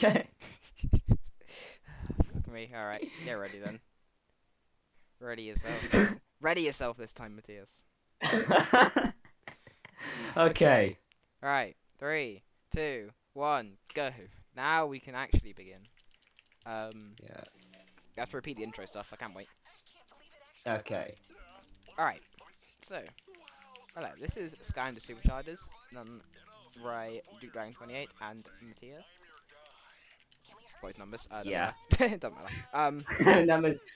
Okay. Fuck me. Alright, get ready then. Ready yourself. Ready yourself this time, Matthias. Okay. Alright, three, two, one, go. Now we can actually begin. Yeah. You have to repeat the intro stuff. I can't wait. Okay. Alright, so, hello, this is Skylanders Superchargers, Ray, Duke Dragon 28, and Matthias. Both numbers, doesn't Yeah. matter. Doesn't matter.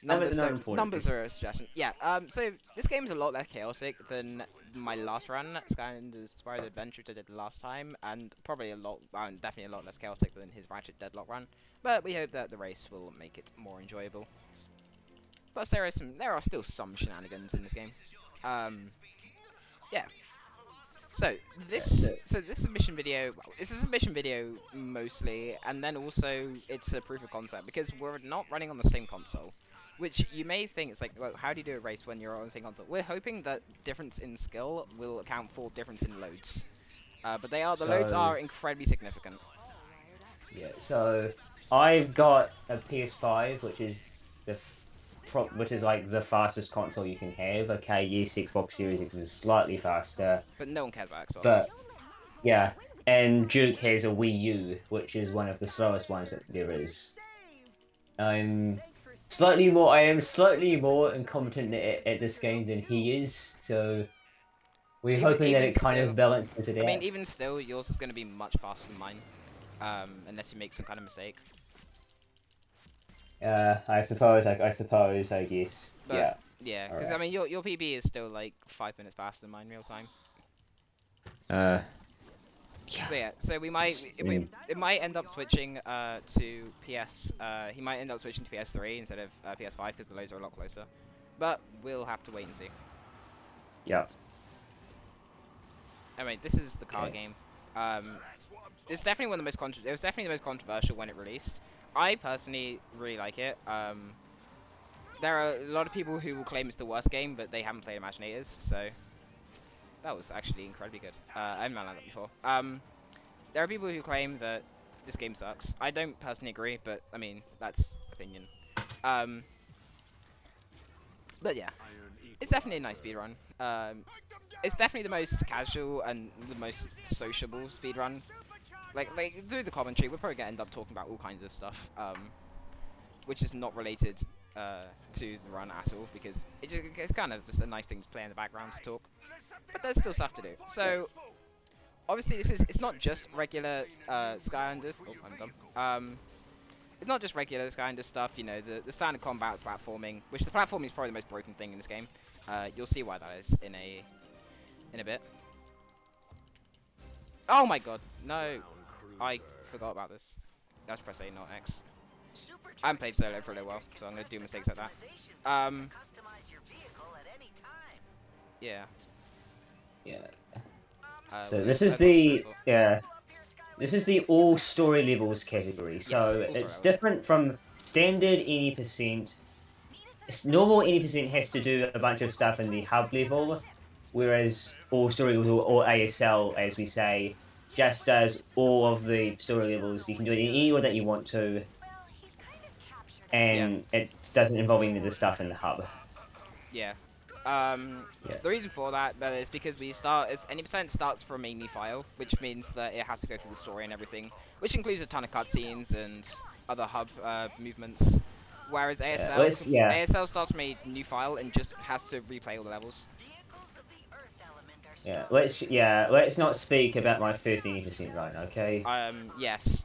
Numbers are not important. Numbers are a suggestion. Yeah, so this game is a lot less chaotic than my last run, Skylanders Spyro's Adventure, which I did last time, and probably definitely a lot less chaotic than his Ratchet Deadlock run. But we hope that the race will make it more enjoyable. Plus, there are still some shenanigans in this game. Yeah. So this submission video, well, it's a submission video mostly, and then also it's a proof of concept because we're not running on the same console, which you may think it's like, well, how do you do a race when you're on the same console? We're hoping that difference in skill will account for difference in loads, but the loads are incredibly significant. Yeah. So I've got a PS5, which is which is like the fastest console you can have. Okay, yes, Xbox Series X is slightly faster, But no one cares about Xboxes. but yeah. And Duke has a Wii U, which is one of the slowest ones that there is. I am slightly more incompetent at this game than he is, so we're hoping that Even it kind still, of balances it I mean, out. even still, yours is going to be much faster than mine, unless you make some kind of mistake. I suppose, I guess. Yeah. But yeah, because I Alright. mean, your PB is still like 5 minutes faster than mine real time. Uh, yeah. So yeah, so it might end up switching to PS. He might end up switching to PS3 instead of PS5 because the loads are a lot closer. But we'll have to wait and see. Yeah. Anyway, this is the car Okay. game. It's definitely one of the most it was definitely the most controversial when it released. I personally really like it. There are a lot of people who will claim it's the worst game, but they haven't played Imaginators, so that was actually incredibly good. I haven't done that before. There are people who claim that this game sucks. I don't personally agree, but I mean that's opinion. Um, but yeah, it's definitely a nice speedrun. It's definitely the most casual and the most sociable speedrun. Like through the commentary, we're probably gonna end up talking about all kinds of stuff, which is not related to the run at all because it's kind of just a nice thing to play in the background to talk. But there's still stuff to do. So obviously it's not just regular Skylanders. Oh, I'm done. It's not just regular Skylanders stuff. You know, the standard combat platforming, which the platforming is probably the most broken thing in this game. You'll see why that is in a bit. Oh my god, no! I forgot about this. That's press A, not X. I haven't played solo for a little while, so I'm gonna do mistakes like that. Yeah. Yeah. We So this have is this is the all story levels category. So Yes, all story it's levels. different from standard 80%. Normal 80% has to do a bunch of stuff in the hub level, whereas all story levels or ASL, as we say, just does all of the story levels. You can do it in any order that you want to, and Yes. it doesn't involve any of the stuff in the hub. Yeah. Yeah. The reason for that is because any percent starts from a new file, which means that it has to go through the story and everything, which includes a ton of cutscenes and other hub movements. Whereas ASL starts from a new file and just has to replay all the levels. Let's not speak about my first 80% run, okay? Yes.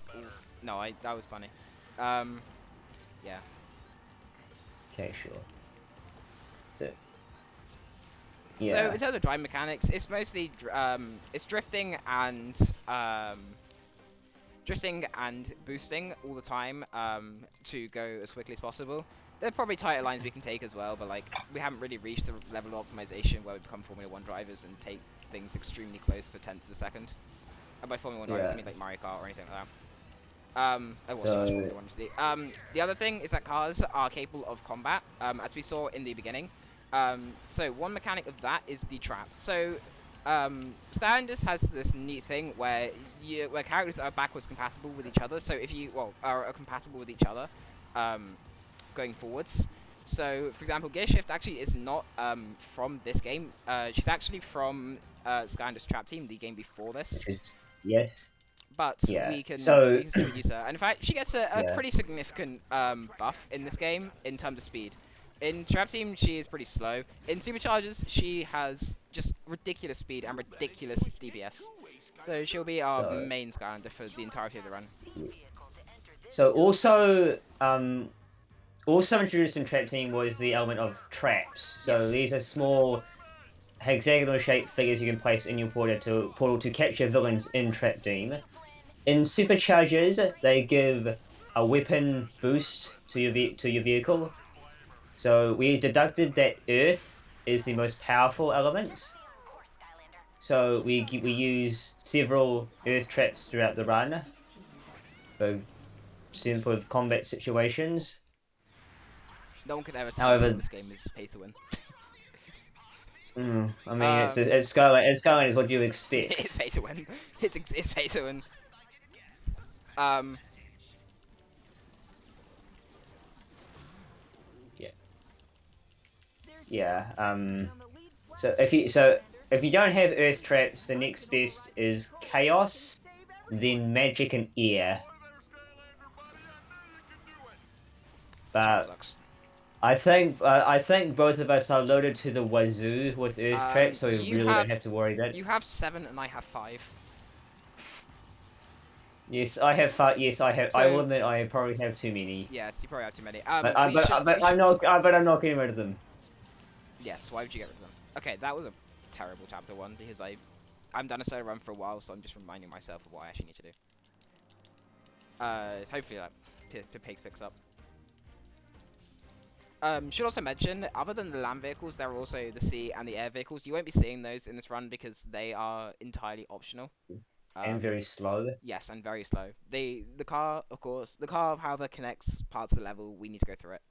No, that was funny. Yeah. Okay, sure. So, So yeah. in terms of driving mechanics, it's mostly it's drifting and boosting all the time to go as quickly as possible. There are probably tighter lines we can take as well, but like we haven't really reached the level of optimization where we become Formula 1 drivers and take things extremely close for tenths of a second. And by Formula 1 drivers, I mean like Mario Kart or anything like that. I watched too much Formula 1 recently. The other thing is that cars are capable of combat, as we saw in the beginning. So one mechanic of that is the trap. So Skylanders has this neat thing where where characters are backwards compatible with each other. So if you are compatible with each other, going forwards. So for example, Gear Shift actually is not from this game. She's actually from Skylanders Trap Team, the game before this. Yes. But Yeah. we can So still use her, and in fact, she gets a yeah. pretty significant buff in this game in terms of speed. In Trap Team, she is pretty slow. In Superchargers, she has just ridiculous speed and ridiculous DPS. So she'll be our main Skylander for the entirety of the run. So also introduced in Trap Team was the element of traps. So Yes. these are small hexagonal-shaped figures you can place in your portal to capture villains in Trap Team. In Superchargers, they give a weapon boost to your vehicle. So we deducted that Earth is the most powerful element. So we use several Earth traps throughout the run for simple combat situations. No one could ever tell us However, that this game is pay to win. I mean, it's Skylanders is what you expect. It's pay to win. It's pay to win. Yeah. So if you don't have Earth traps, the next best is Chaos, then Magic and Air. But Sucks. I think both of us are loaded to the wazoo with Earth traps, so we really don't have to worry about it. You have 7 and I have 5. Yes, I have 5. Yes, I have. So, I will admit I probably have too many. Yes, you probably have too many. But I'm not getting rid of them. Yes, why would you get rid of them? Okay, that was a terrible chapter 1 because I'm done a solo run for a while, so I'm just reminding myself of what I actually need to do. Hopefully that pace picks up. Should also mention, other than the land vehicles, there are also the sea and the air vehicles. You won't be seeing those in this run because they are entirely optional. And very slow. Yes, and very slow. The car, of course, however, connects parts of the level. We need to go through it.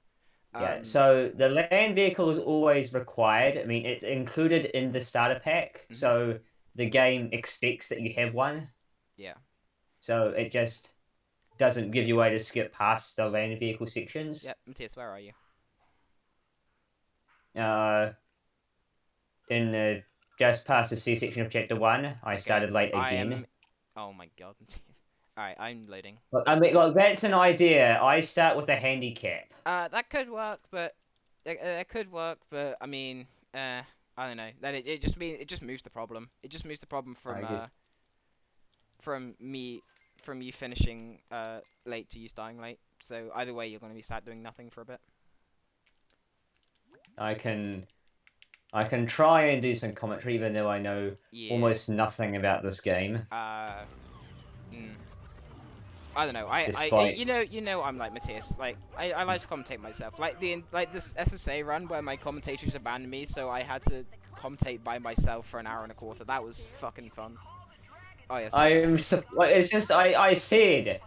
Yeah, so the land vehicle is always required. I mean, it's included in the starter pack, so the game expects that you have one. Yeah. So it just doesn't give you a way to skip past the land vehicle sections. Yep, Matthias, where are you? In the just past the C section of chapter 1, I started late again. Oh my god. Alright, I'm loading. Look, I mean, look, that's an idea. I start with a handicap. That could work, but I mean, I don't know. That it just moves the problem. It just moves the problem from you finishing late to you starting late. So either way, you're going to be sat doing nothing for a bit. I can try and do some commentary, even though I know almost nothing about this game. I don't know. You know, I'm like Matthias. Like, I like to commentate myself. Like this SSA run where my commentators abandoned me, so I had to commentate by myself for an hour and a quarter. That was fucking fun. Oh yes. It's just I said,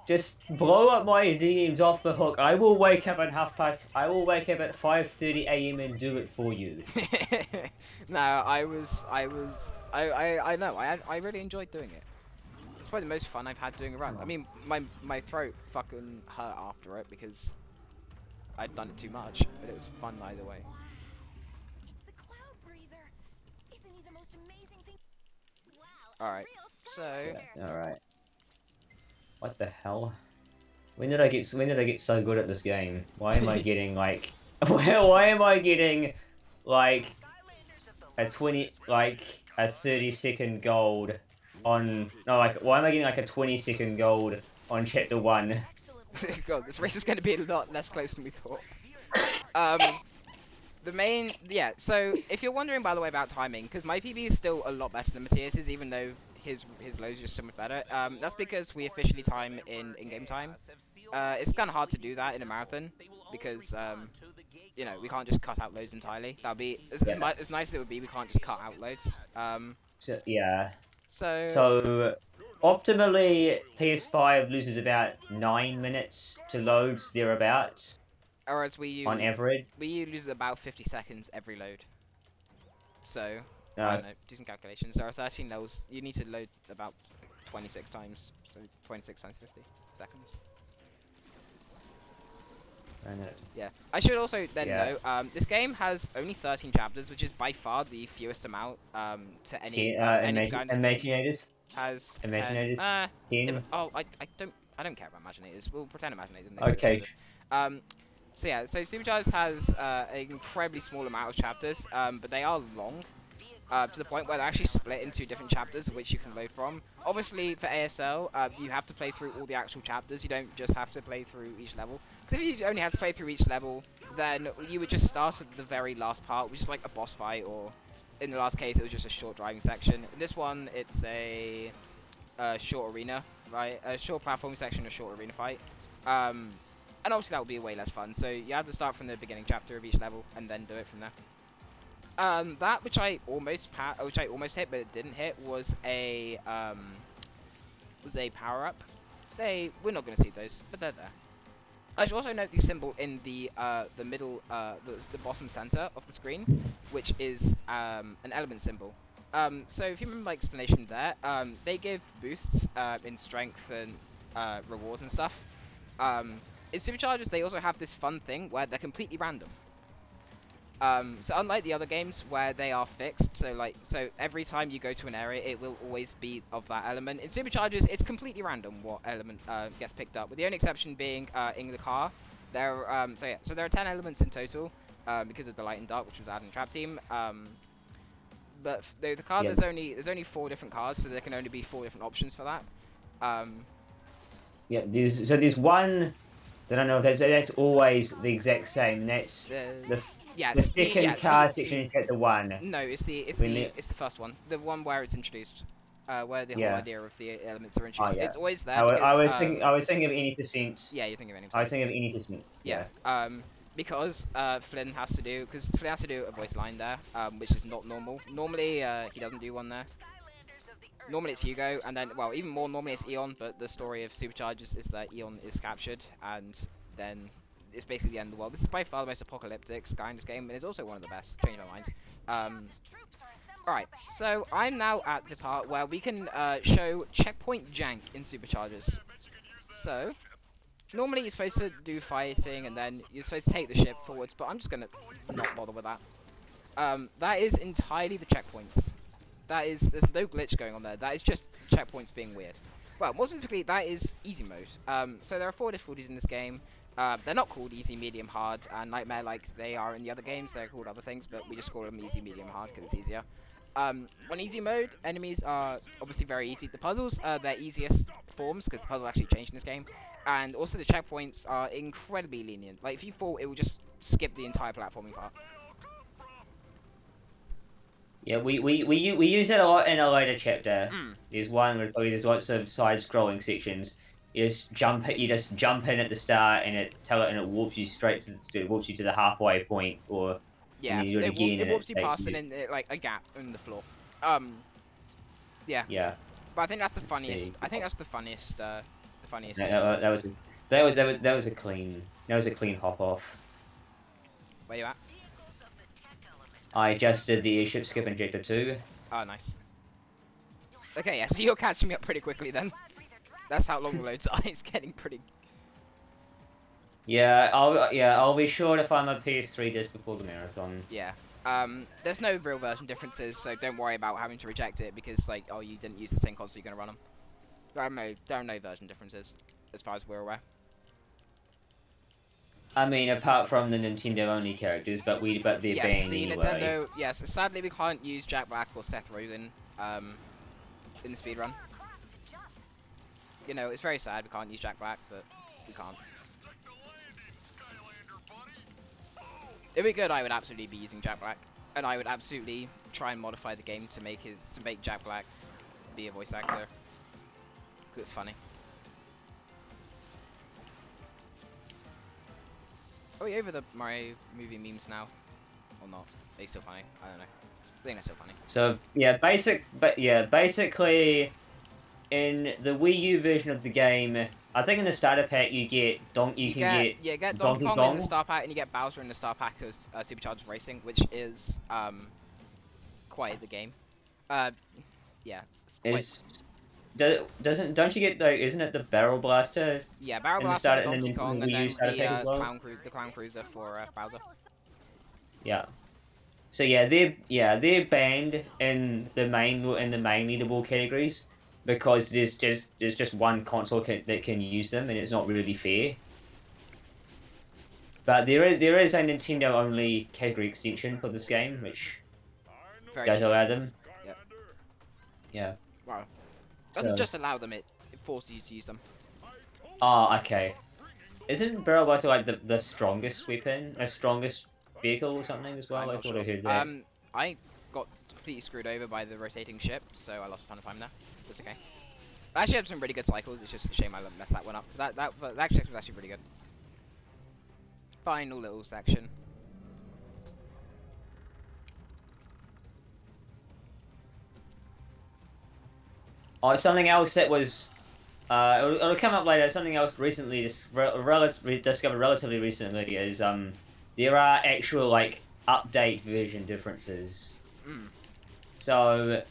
just blow up my DMs off the hook. I will wake up at 5:30 a.m. and do it for you. No, I know. I really enjoyed doing it. It's probably the most fun I've had doing a run. I mean, my throat fucking hurt after it because I'd done it too much, but it was fun either way. It's the cloud breather. Isn't he the most amazing thing? All right. So. Yeah, all right. What the hell? When did I get so good at this game? Why am I getting like? Why am I getting like a 30-second gold on? No, like why am I getting like a 20-second gold on chapter 1? God, this race is going to be a lot less close than we thought. So if you're wondering, by the way, about timing, because my PB is still a lot better than Matthias's, even though his lows are just so much better. That's because we officially time in in-game time. It's kind of hard to do that in a marathon because you know, we can't just cut out loads entirely. That'd be as nice as it would be. We can't just cut out loads. Yeah. So optimally, PS5 loses about 9 minutes to loads thereabouts. Whereas on average, we lose about 50 seconds every load. So I don't know, do some calculations. There are 13 levels. You need to load about 26 times, so 26 times 50 seconds. Yeah. I should also then know, this game has only 13 chapters, which is by far the fewest amount to any Skylanders game. Imaginators? Has Imaginators? 10. 10? I don't care about Imaginators. We'll pretend Imaginators Okay. exist for this. So yeah, so Superchargers has an incredibly small amount of chapters, but they are long. To the point where they're actually split into different chapters which you can load from. Obviously, for ASL, you have to play through all the actual chapters. You don't just have to play through each level. Because if you only had to play through each level, then you would just start at the very last part, which is like a boss fight, or in the last case, it was just a short driving section. In this one, it's a short arena fight, a short platform section, a short arena fight. And obviously, that would be way less fun. So you have to start from the beginning chapter of each level and then do it from there. That which I almost hit, but it didn't hit, was a power up. We're not going to see those, but they're there. I should also note the symbol in the middle, the bottom center of the screen, which is an element symbol. So if you remember my explanation there, they give boosts in strength and rewards and stuff. In Superchargers, they also have this fun thing where they're completely random. So unlike the other games where they are fixed, so every time you go to an area, it will always be of that element. In Superchargers, it's completely random what element gets picked up, with the only exception being in the car. There are 10 elements in total because of the light and dark, which was added in Trap Team. But the car, there's only 4 different cars, so there can only be 4 different options for that. There's one. I don't know if that's always the exact same. And that's the second car section is at the one. No, it's the first one, the one where it's introduced, where the whole idea of the elements are introduced. It's always there. I was thinking of any percent. Yeah, you're thinking of any percent. I was thinking of any percent. Yeah. Because Flynn has to do a voice line there, which is not normal. Normally, he doesn't do one there. Normally it's Hugo, and then, well, even more normally it's Eon, but the story of Superchargers is that Eon is captured, and then it's basically the end of the world. This is by far the most apocalyptic Skylanders game, and it's also one of the best. Change my mind. Alright, so I'm now at the part where we can show checkpoint jank in Superchargers. So, normally you're supposed to do fighting, and then you're supposed to take the ship forwards, but I'm just going to not bother with that. That is entirely the checkpoints. There's no glitch going on there. That is just checkpoints being weird. Well, more specifically, that is easy mode. So there are 4 difficulties in this game. They're not called easy, medium, hard, and nightmare like they are in the other games. They're called other things, but we just call them easy, medium, hard because it's easier. On easy mode, enemies are obviously very easy. The puzzles are their easiest forms because the puzzle actually changed in this game, and also the checkpoints are incredibly lenient. Like if you fall, it will just skip the entire platforming part. Yeah, we use it a lot in a later chapter. There's one where there's lots of side-scrolling sections. You just jump in at the start, and it warps you to the halfway point, or yeah, you do it again. It warps you past like a gap in the floor. Yeah. Yeah. But I think that's the funniest. I think that's the funniest. That was a clean hop off. Where you at? I just did the airship skip injector too. Oh, nice. Okay, yeah, so you're catching me up pretty quickly then. That's how long the loads are. It's getting pretty. Yeah, I'll be sure to find my PS3 just before the marathon. Yeah. There's no real version differences, so don't worry about having to reject it because, like, oh, you didn't use the same console, you're gonna run them. There are no version differences, as far as we're aware. I mean, apart from the Nintendo-only characters, but they're banned anyway. Nintendo. Yes, sadly we can't use Jack Black or Seth Rogen, in the speedrun. You know, it's very sad we can't use Jack Black, but we can't. If we could, I would absolutely be using Jack Black, and I would absolutely try and modify the game to make Jack Black be a voice actor. 'Cause it's funny. Are we over the Mario movie memes now? Or not? Are they still funny? I don't know. I think they're still funny. So basically, in the Wii U version of the game, I think in the starter pack you get Donkey Kong in the star pack, and you get Bowser in the star pack of Superchargers Racing, which is quite the game. Yeah, it's quite. Don't you get like? Isn't it the barrel blaster Yeah, Barrel in the Blaster for start and Donkey then Kong, the and Wii U then starter pack as the well? Clown Cruiser for Bowser. Yeah. So yeah, they're banned in the main leaderboard categories because there's just one console that can use them, and it's not really fair. But there is a Nintendo only category extension for this game, which Very does cheap. allow them. Yep. Yeah. Wow. Doesn't So just allow them; it forces you to use them. okay. Isn't Barrel Blaster like the strongest weapon, a strongest vehicle or something as well? I'm I not thought sure. I heard that. I got completely screwed over by the rotating ship, so I lost a ton of time there. That's okay. I actually had some really good cycles. It's just a shame I messed that one up. That actually was actually pretty good. Final little section. Oh, something else that was it'll come up later. Something else recently discovered relatively recently is there are actual like update version differences. Mm. So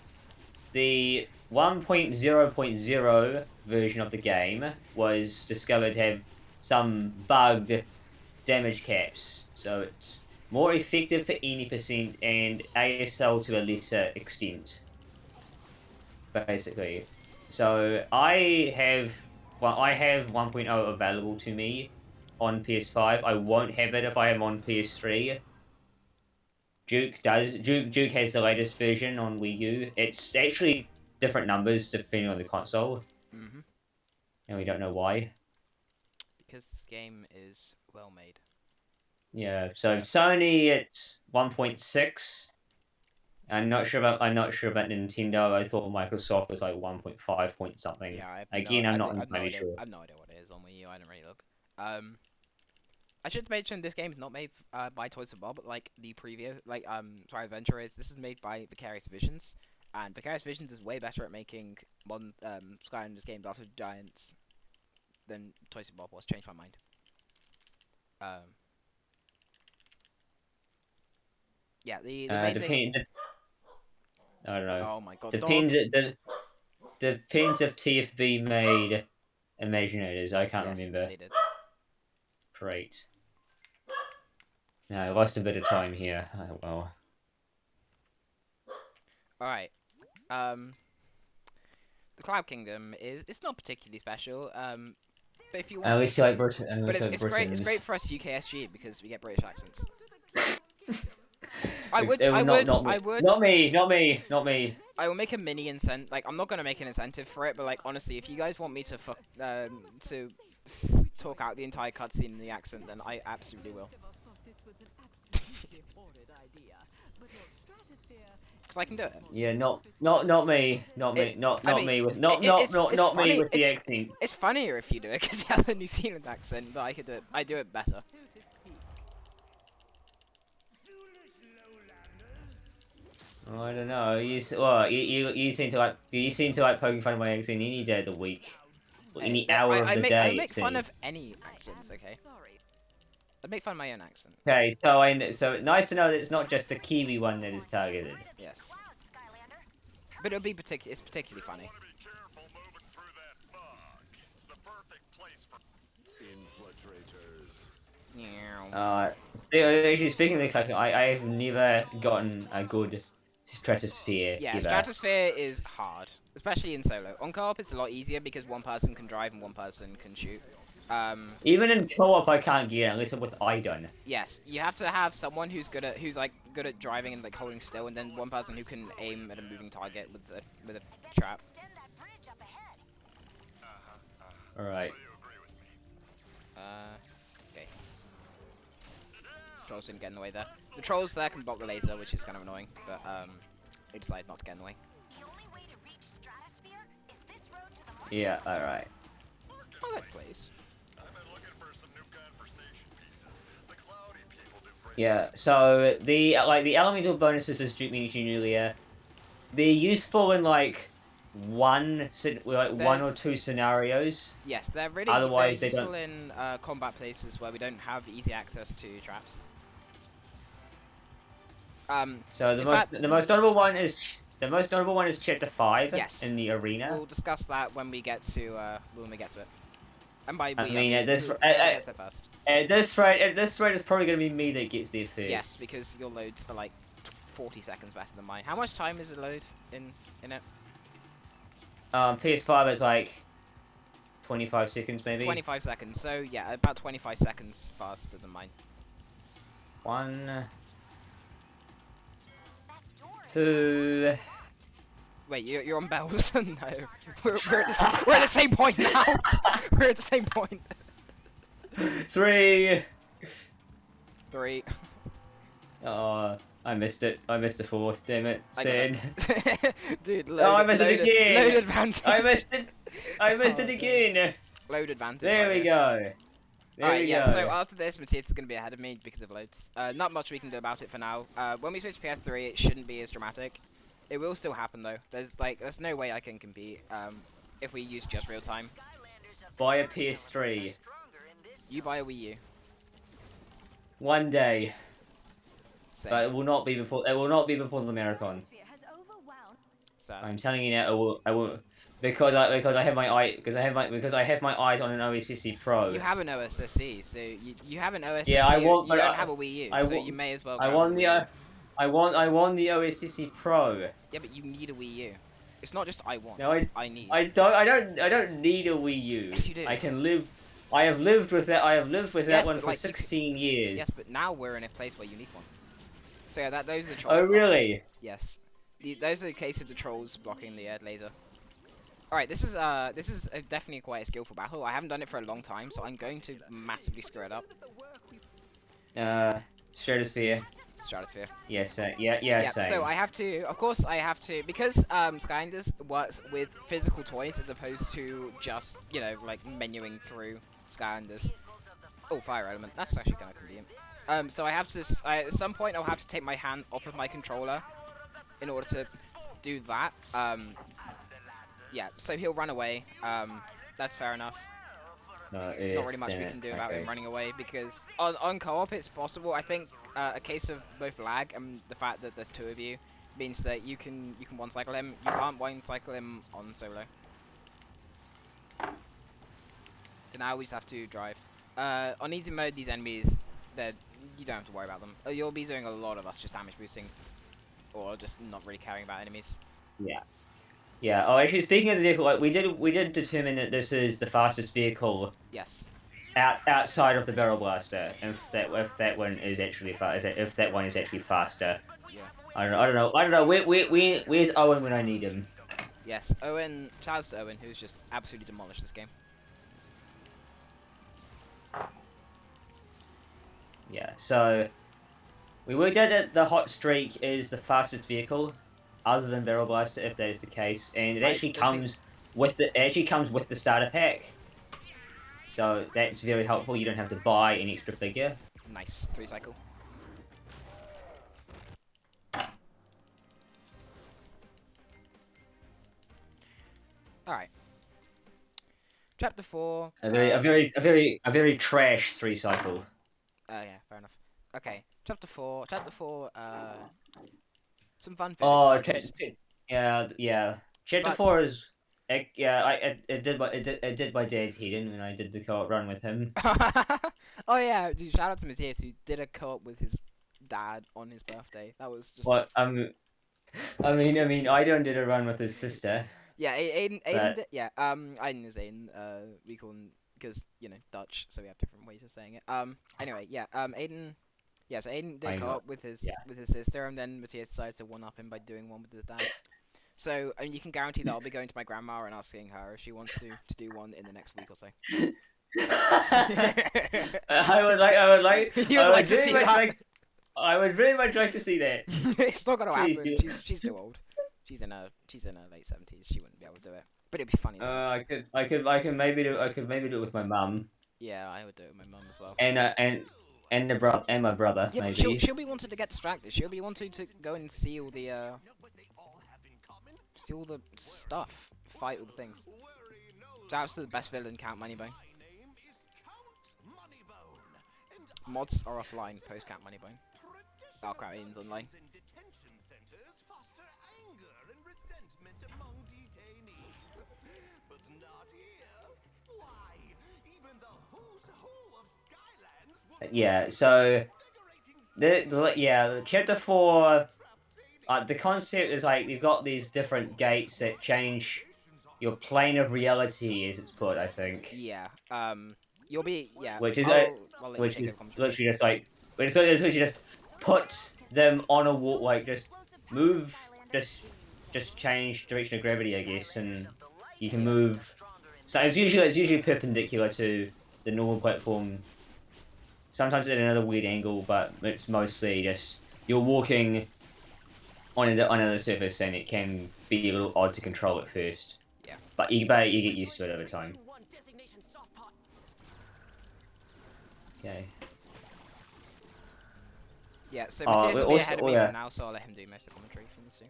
the 1.0.0 version of the game was discovered to have some bugged damage caps. So it's more effective for 80% and ASL to a lesser extent, basically. So I have 1.0 available to me on PS5. I won't have it if I am on PS3. Duke has the latest version on Wii U. It's actually different numbers depending on the console, Mm-hmm. and we don't know why. Because this game is well made. Yeah, so Sony it's 1.6. I'm not sure about Nintendo. I thought Microsoft was like 1.5 point something. Yeah, Again, I'm not I've no entirely idea. sure. I've no idea what it is on Wii U. I didn't really look. I should mention this game is not made by Toys for Bob, like the previous, sorry, Adventure is. This is made by Vicarious Visions, and Vicarious Visions is way better at making modern Skylanders games after Giants than Toys for Bob was. Changed my mind. Yeah, the main thing. I don't know. Oh my god, Depends. dog. Depends if TFB made Imaginators. I can't Yes, remember. they did. Great. No, I lost a bit of time here. Oh, well. All right. The Cloud Kingdom it's not particularly special. But if you want, I always see like Britain. but it's great. It's great for us UKSG because we get British accents. I would. Not me. I will make a mini incentive. Like, I'm not gonna make an incentive for it, but like, honestly, if you guys want me to talk out the entire cutscene in the accent, then I absolutely will. Because I can do it. Yeah, not me with the accent. It's funnier if you do it because you have a New Zealand accent, but I could do it. I do it better. Oh, I don't know. You seem to like poking fun of my accent any day of the week, or any hour of the day. I make fun of any accents. Okay. I'd make fun of my own accent. Okay, so nice to know that it's not just the Kiwi one that is targeted. Yes. But it'll be it's particularly funny. Actually, speaking of the collecting, I have never gotten a good Stratosphere. Yeah, either. Stratosphere is hard, especially in solo. On co-op, it's a lot easier because one person can drive and one person can shoot. Even in co-op, I can't get it unless I'm with Idon. Yes, you have to have someone who's good at driving and like holding still, and then one person who can aim at a moving target with a trap. All right. Okay. Trolls didn't get in the way there. The trolls there can block the laser, which is kind of annoying, but they decided not to get in the way. Yeah. All right. Oh, that place. Yeah, so the elemental bonuses, as Duke mentioned earlier, they're useful in like one or two scenarios. Yes, they're really Otherwise, they're they useful don't. in combat places where we don't have easy access to traps. So in fact, the most notable one is Chapter 5 yes. in the arena. We'll discuss that when we get to it. And by we, I mean, at this whoever gets there first. at this rate, it's probably gonna be me that gets there first. Yes, because your loads are like 40 seconds better than mine. How much time is it load in it? PS5 it's like 25 seconds maybe. 25 seconds. So yeah, about 25 seconds faster than mine. 1, 2. Wait, you're on bells? No, we're at the same point now. We're at the same point. 3. 3. Oh, I missed it. I missed the 4th. Damn it. Sad. Dude, load, Oh, I missed it again. Load advantage. I missed it. I missed it again. Load advantage. There we go. There we yeah, go. so after this, Matthias is going to be ahead of me because of loads. Not much we can do about it for now. When we switch to PS3, it shouldn't be as dramatic. It will still happen though. There's no way I can compete if we use just real time. Buy a PS3. You buy a Wii U. One day. Same. But it will not be before. It will not be before the marathon. So. I'm telling you now. I will. Because I have my eyes on an OSSC Pro. You have an OSSC, so you have an OSSC. Yeah, I want. You don't have a Wii U, I so want, you may as well. I want the. I want the OSSC Pro. Yeah, but you need a Wii U. It's not just I want. No, I need. I don't need a Wii U. Yes, you do. I can live. I have lived with that. I have lived with that one for like, 16 years. Yes, but now we're in a place where you need one. So yeah, those are the trolls. Oh really? Yes. Those are the case of the trolls blocking the laser. Alright, this is definitely quite a skillful battle. I haven't done it for a long time, so I'm going to massively screw it up. Stratosphere. Stratosphere. Yes, yeah, same. So I have to, of course, because Skylanders works with physical toys as opposed to just, you know, like menuing through Skylanders. Oh, fire element. That's actually kind of convenient. So I have to, at some point, I'll have to take my hand off of my controller in order to do that. Yeah, so he'll run away. That's fair enough. Not really much we can do about him running away because on co-op it's possible. I think a case of both lag and the fact that there's 2 of you means that you can one cycle him. You can't one cycle him on solo. So now we just have to drive. On easy mode, these enemies, you don't have to worry about them. You'll be doing a lot of us just damage boosting, or just not really caring about enemies. Yeah. Yeah. Oh, actually, speaking of the vehicle, like, we did determine that this is the fastest vehicle. Yes. Outside of the barrel blaster, if that one is actually faster. Yeah. I don't know. Where's Owen when I need him? Yes, Owen. Shout out to Owen, who's just absolutely demolished this game. Yeah. So we worked out that the hot streak is the fastest vehicle, other than barrel blaster, if that is the case, and it actually comes with the starter pack. So that's very helpful. You don't have to buy an extra figure. Nice. 3 cycle. Alright. Chapter 4. A very trash 3 cycle. Yeah, fair enough. Okay. Chapter 4. Some fun physics. Yeah. Chapter 4 is. It did my dad's heading when I did the co-op run with him. Oh yeah, dude, shout out to Matthias who did a co-op with his dad on his birthday. That was just. What I mean, I did a run with his sister. Yeah, Aiden did, yeah. Aiden is Aiden. We call him because you know Dutch, so we have different ways of saying it. Anyway, yeah. Aiden. Yeah, so Aiden did co-op with his sister, and then Matthias decided to one up him by doing one with his dad. So, you can guarantee that I'll be going to my grandma and asking her if she wants to do one in the next week or so. I would like to see that. I would very much like to see that. It's not gonna Please happen. do. She's too old. She's in her late 70s. She wouldn't be able to do it. But it'd be funny. I could maybe do it with my mum. Yeah, I would do it with my mum as well. And my brother. Yeah, maybe. but she'll be wanting to get distracted. She'll be wanting to go and see all the stuff, fight all the things. Shouts to the best villain, Count Moneybone. Mods are offline post Count Moneybone. Oh crap, Aiden's online. In detention centers foster anger and resentment among detainees. But not here. Why? Even the who's who of Skylands will Yeah, so invigorating chapter 4. The concept is like you've got these different gates that change your plane of reality, as it's put. I think, Yeah. You'll be yeah. which is I'll let you which take is over commentary. literally just like, it's literally just put them on a wall, like just move, just change direction of gravity, I guess, and you can move. So it's usually perpendicular to the normal platform. Sometimes at another weird angle, but it's mostly just you're walking on another surface, and it can be a little odd to control at first. Yeah. But you get used to it over time. Okay. Yeah. So Oh, Matthias will be also- ahead of oh, me yeah. for now, so I'll let him do most of the commentary if he wants to.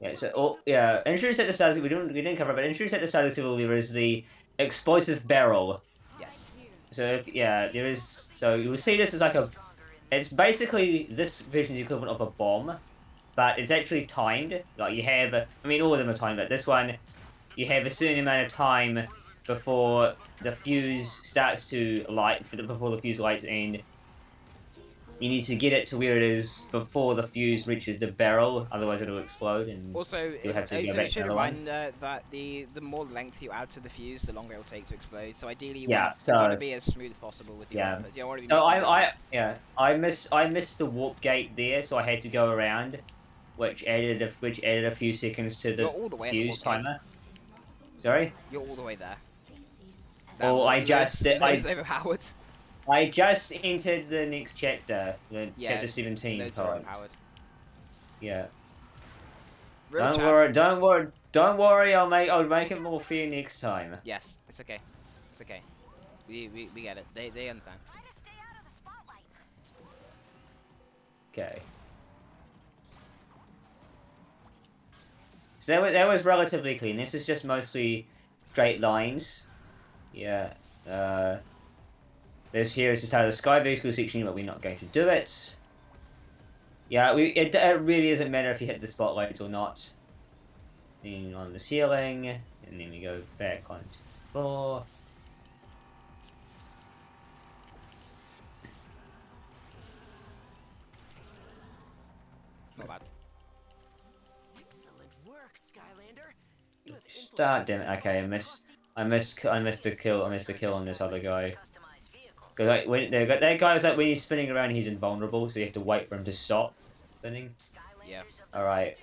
Yeah. So introduced at the start. We didn't cover it, but introduced at the start of the civil there is the explosive barrel. Yes. So there is. So you will see this as like a. It's basically this version is the equivalent of a bomb, but it's actually timed. Like you have, I mean, all of them are timed, but this one, you have a certain amount of time before the fuse starts to light, before the fuse lights, and you need to get it to where it is before the fuse reaches the barrel, otherwise it'll explode, and Also, you'll have to go also back you to should another one. remind that the more length you add to the fuse, the longer it will take to explode. So ideally, you Yeah, want to so- be as smooth as possible with your Yeah. bumpers. You don't want to be So making I missed the warp gate there, so I had to go around, which added a few seconds to the You're all the way at the fuse warp gate. timer. Sorry. You're all the way there. Well, Loads overpowered. I just entered the next chapter, Yeah, chapter 17. Loads correct. overpowered. Yeah. Real Don't chat. worry, don't worry. I'll make it more fair next time. Yes, it's okay. It's okay. We get it. They understand. Try to stay out of the spotlights. Okay. So that was relatively clean. This is just mostly straight lines. Yeah. This here is the start of the Sky Vehicle section, but we're not going to do it. Yeah, it really doesn't matter if you hit the spotlights or not. Then on the ceiling, and then we go back onto the floor. Not bad. Excellent work, Skylander. You have Start, damn it. Okay, I missed a kill on this other guy. Cause like that guy was like when he's spinning around, he's invulnerable, so you have to wait for him to stop spinning. Yeah. All right.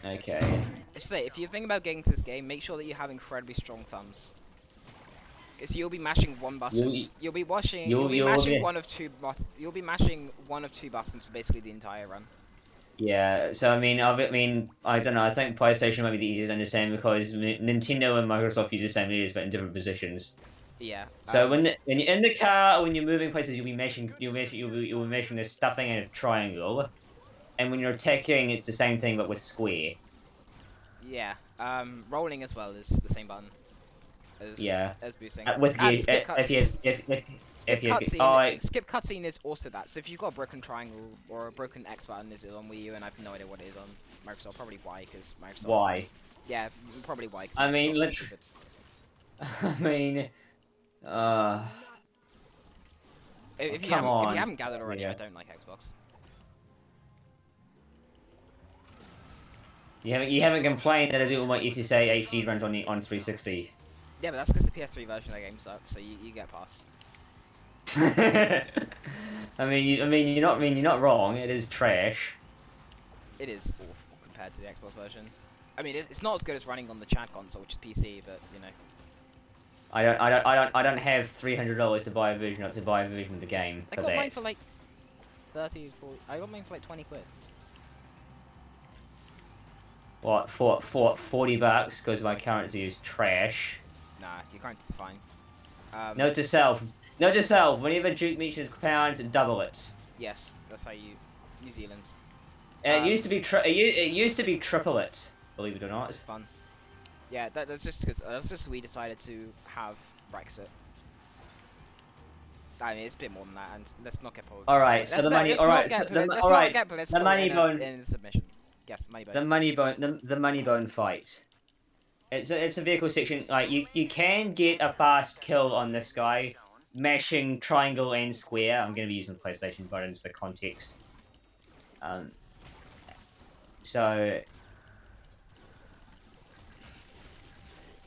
Okay. I should say, if you think about getting to this game, make sure that you have incredibly strong thumbs. Because you'll be mashing one button. You'll be mashing one of two buttons. You'll be mashing one of two buttons for basically the entire run. Yeah. So I mean, I don't know. I think PlayStation might be the easiest to understand because Nintendo and Microsoft use the same leaders, but in different positions. Yeah. So when you're in the car, when you're moving places, you'll be mashing the stuffing in a triangle, and when you're attacking, it's the same thing but with square. Yeah. Rolling as well is the same button. As boosting. With And you, skip cutscenes. if you Skip cutscene is also that. So if you've got a broken triangle or a broken X button, is it on Wii U? And I have no idea what it is on Microsoft. Probably Y, because Microsoft. Why? Yeah, probably Y. I mean, Microsoft's stupid. I mean, If you come on. haven't gathered already, Yeah. I don't like Xbox. You haven't complained that I do all my SSA HD runs on 360. Yeah, but that's because the PS3 version of that game sucks, so you get past. I mean, you're not wrong. It is trash. It is awful compared to the Xbox version. I mean, it's not as good as running on the chat console, which is PC, but you know. I don't have $300 to buy a version of the game. I for got mine that. for like 30, 40. I got mine for like 20 quid. What for $40 because my currency is trash. Nah, your currency's fine. Note to self. Whenever Duke mentions pounds, double it. Yes, that's how you. New Zealand. And it used to be it used to be triple it. Believe it or not. Fun. Yeah, that's just because we decided to have Brexit. I mean, it's a bit more than that, and let's not get political. All right, so the money. All right, so Let's not get political the money bone. in submission. Yes, money bone. The money bone fight. It's a vehicle section. Like you can get a fast kill on this guy, mashing triangle and square. I'm gonna be using the PlayStation buttons for context. So.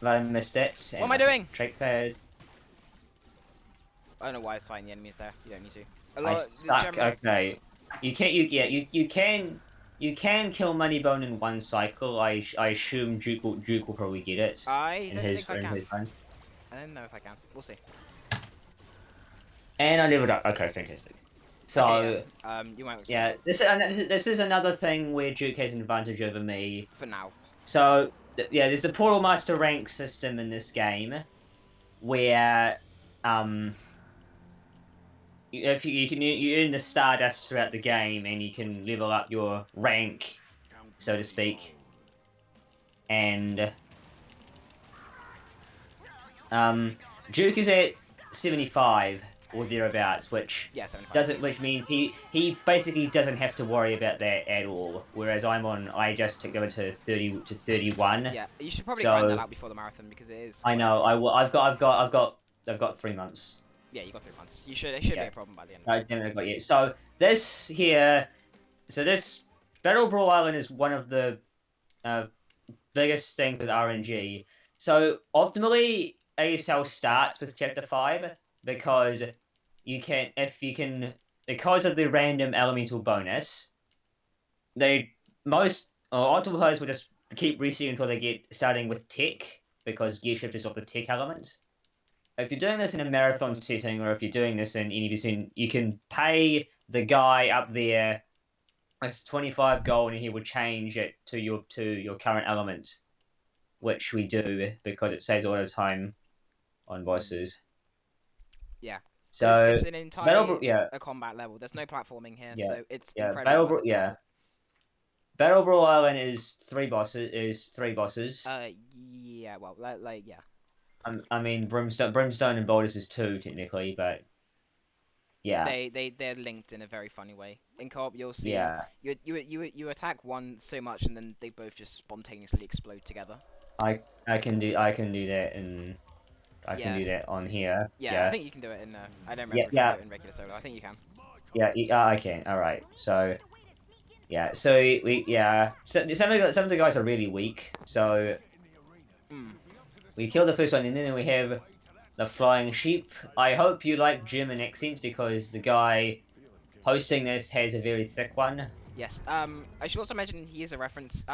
I missed it. What am I doing? Trackpad. I don't know why it's fighting the enemies there. You don't need to. I stuck. Okay. You can't. You can kill Moneybone in one cycle. I assume Duke will probably get it. I don't think I in can. his run. I don't know if I can. We'll see. And I leveled up. Okay, fantastic. So Okay, you might. yeah, this is another thing where Duke has an advantage over me. For now. So yeah, there's the Portal Master rank system in this game, where if you earn the Stardust throughout the game, and you can level up your rank, so to speak. And Duke is at 75 or thereabouts, which Yeah, 75. which means he basically doesn't have to worry about that at all. Whereas I just go into 30 to 31. Yeah, you should probably So- grind that out before the marathon because it is. I know. I've got 3 months. Yeah, you got 3 months. It should be Yeah. a problem by the end. I haven't got yet. So this Battle Brawl Island is one of the biggest things with RNG. So optimally, ASL starts with Chapter 5 because because of the random elemental bonus, optimal players will just keep resetting until they get starting with tech because gear shift is of the tech element. If you're doing this in a marathon setting, or if you're doing this in any percent, you can pay the guy up there. It's 25 gold, and he will change it to your current element, which we do because it saves a lot of time on bosses. Yeah. So it's an entire yeah, a combat level. There's no platforming here, Yeah, so it's yeah, incredible. Battle Brawl Island is three bosses. Yeah. Well, like yeah. I mean, Brimstone and Boulders is 2 technically, but yeah, They're linked in a very funny way. In co-op, you'll see. yeah. You attack one so much, and then they both just spontaneously explode together. I can do that, and I can do that on here. Yeah, I think you can do it in. I don't remember if you yeah. do it in regular solo. I think you can. Yeah, I can. All right, so yeah, so some of the guys are really weak, so we kill the first one, and then we have the flying sheep. I hope you like German accents because the guy hosting this has a very thick one. Yes. I should also mention he is a reference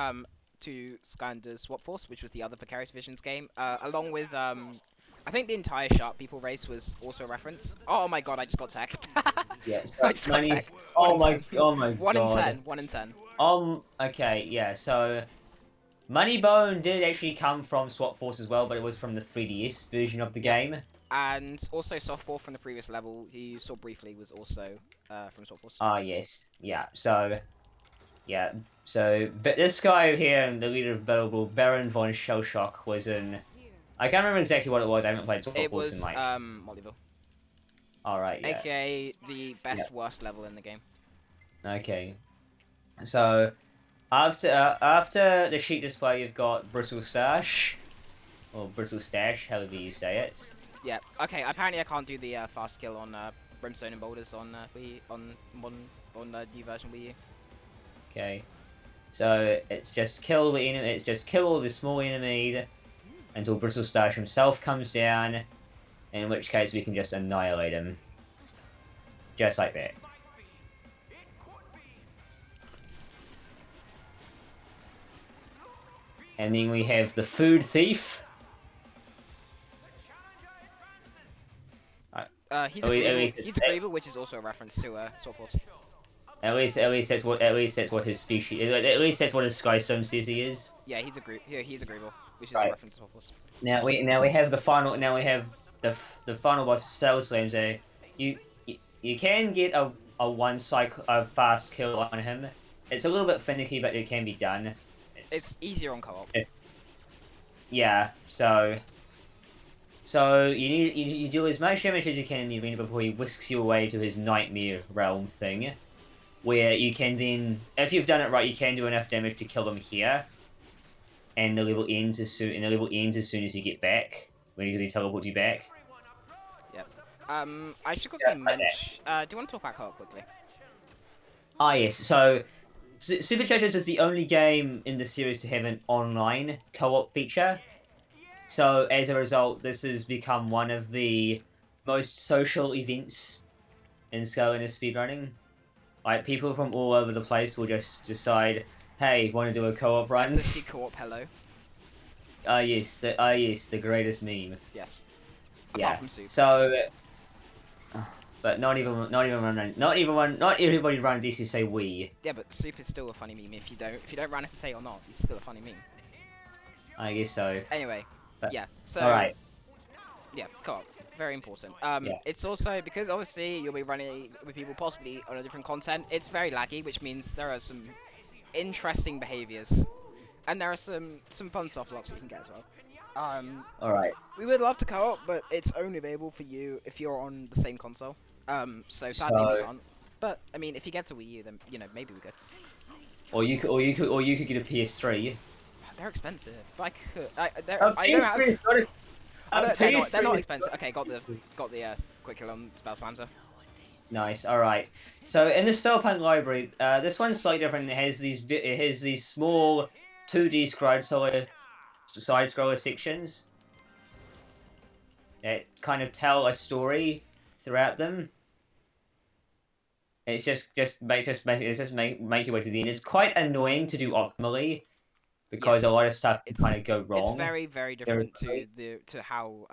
to Skylanders Swap Force, which was the other Vicarious Visions game, along with I think the entire Shark People race was also a reference. Oh my god, I just got tagged. Yeah, I just got tagged. oh my 1 in god. 10. 1 in 10. Okay, yeah, so Moneybone did actually come from Swap Force as well, but it was from the 3DS version of the game. And also Softball from the previous level, who you saw briefly, was also from Swap Force. Ah, yes. Yeah, so but this guy here, the leader of Battle Brawl, Baron von Shellshock, was in... I can't remember exactly what it was. I haven't played Swap Force in, like... Mollyville. Alright, yeah. AKA the best worst level in the game. Okay. So, after the sheet display, you've got Bristle Stash. Or Bristle Stash, however you say it. Yeah, okay, apparently I can't do the fast kill on Brimstone and Boulders on Wii, on new version Wii U. Okay. So, it's just kill the enemy, it's just kill all the small enemies until Bristle Stash himself comes down, in which case we can just annihilate him. Just like that. And then we have the Food Thief. He's At agreeable, least he's agreeable, which is also a reference to Sword Force. At least that's what his species. At least that's what his Skystone says he is. Yeah, he's agreeable, which is Right. a reference to Sword Force. Now we have the final. Now we have the final boss, Spell Slams. You can get a one cycle fast kill on him. It's a little bit finicky, but it can be done. It's easier on co-op. Yeah. So So you do as much damage as you can in the arena before he whisks you away to his nightmare realm thing, where you can then, if you've done it right, you can do enough damage to kill them here, and the level ends as soon as you get back when he teleports you back. Yep. I should quickly Just like that. mention. Do you want to talk about co-op quickly? Ah yes, so Superchargers is the only game in the series to have an online co-op feature. So as a result, this has become one of the most social events in Skylanders speedrunning. Like, people from all over the place will just decide, hey, want to do a co-op run? SSC co-op. Hello. Yes, the greatest meme. Yes. Yeah. Apart from Soup. So, but not everybody runs SSA Wii. Yeah, but Soup is still a funny meme. If you don't run SSA or not, it's still a funny meme. I guess so. Anyway, But- yeah. So. All right. Yeah, co-op. Very important. Yeah. It's also because obviously you'll be running with people possibly on a different content. It's very laggy, which means there are some interesting behaviors, and there are some fun soft locks you can get as well. All right. We would love to co-op, but it's only available for you if you're on the same console. So sadly we can't. But I mean, if you get to Wii U, then maybe we could. Or you could get a PS3. They're expensive, but I could. I PS3 don't have. is not a They're not PS3 expensive. Okay, got the quick kill on spell spammer. Nice. All right. So in the Spellpunk library, this one's slightly different. It has these small 2D side scroller sections that kind of tell a story throughout them. It's just make your way to the end. It's quite annoying to do optimally because Yes. a lot of stuff can It's- kind of go wrong. It's very, very different to how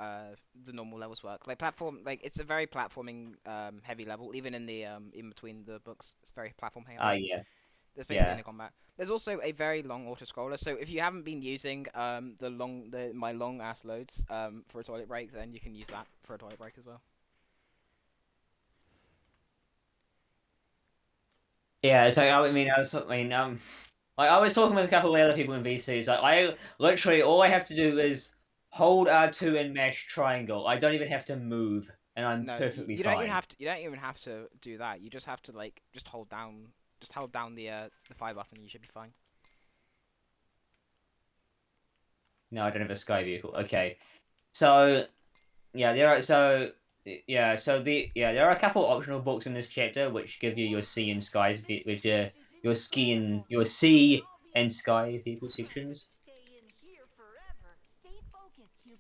the normal levels work. It's a very platforming heavy level. Even in the in between the books, it's very platform heavy. Yeah. There's basically yeah. no combat. There's also a very long auto scroller. So if you haven't been using my long ass loads for a toilet break, then you can use that for a toilet break as well. Yeah, so I was talking with a couple of other people in VCs. Like, I literally all I have to do is hold R2 and mash triangle. I don't even have to move, and I'm No, perfectly you fine. don't even have to do that. You just have to just hold down the fire button. And you should be fine. No, I don't have a sky vehicle. Okay, so there are there are a couple optional books in this chapter which give you your sea and skies, which your sea and sky vehicle sections.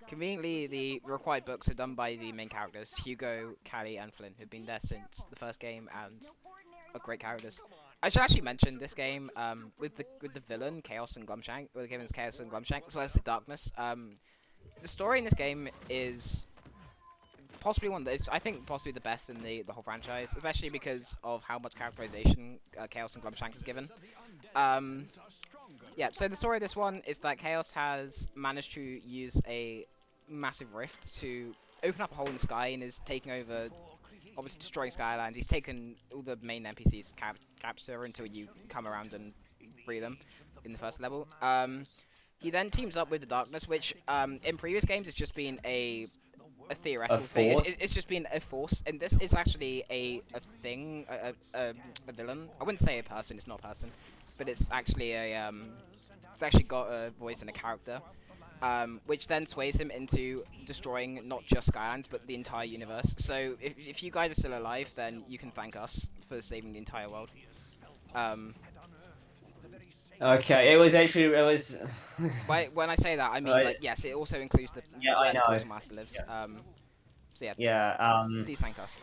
Conveniently, the required books are done by the main characters, Hugo, Callie, and Flynn, who've been there since the first game and are great characters. I should actually mention this game with the villain Chaos and Glumshank, with the villains Chaos and Glumshank, as well as the Darkness. The story in this game is possibly I think possibly the best in the whole franchise, especially because of how much characterization Chaos and Glumshank is given. Yeah, so the story of this one is that Chaos has managed to use a massive rift to open up a hole in the sky and is taking over, obviously destroying Skylands. He's taken all the main NPCs capture until you come around and free them in the first level. He then teams up with the Darkness, which in previous games has just been a theoretical thing. It's just been a force, and this is actually a thing, a villain. I wouldn't say a person. It's not a person, but it's actually it's actually got a voice and a character, which then sways him into destroying not just Skylands but the entire universe. So if you guys are still alive, then you can thank us for saving the entire world. Okay, it was. When I say that, I mean Right. yes, it also includes the I the know. Quarter Master lives. So yeah, Yeah. please thank us.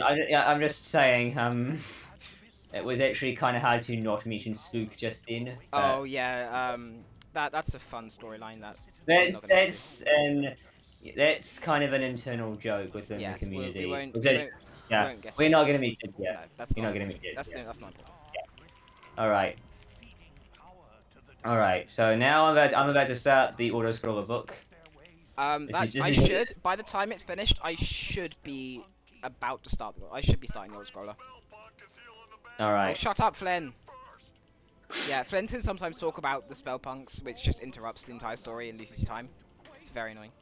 I'm just saying. It was actually kind of hard to not mention Spook just then. Oh yeah, that's a fun storyline. That's kind of an internal joke within Yes, the community. we won't. Was We it- won't, yeah, we won't get we're into not it. gonna meet it No, yet. that's You're not not gonna important. meet it. That's Yeah. that's not important. All right. So now I'm about to start the auto scroller book. By the time it's finished, I should be about to start. I should be starting the scroller. All Oh, right. shut up, Flynn. Yeah, Flynn can sometimes talk about the spell punks, which just interrupts the entire story and loses your time. It's very annoying.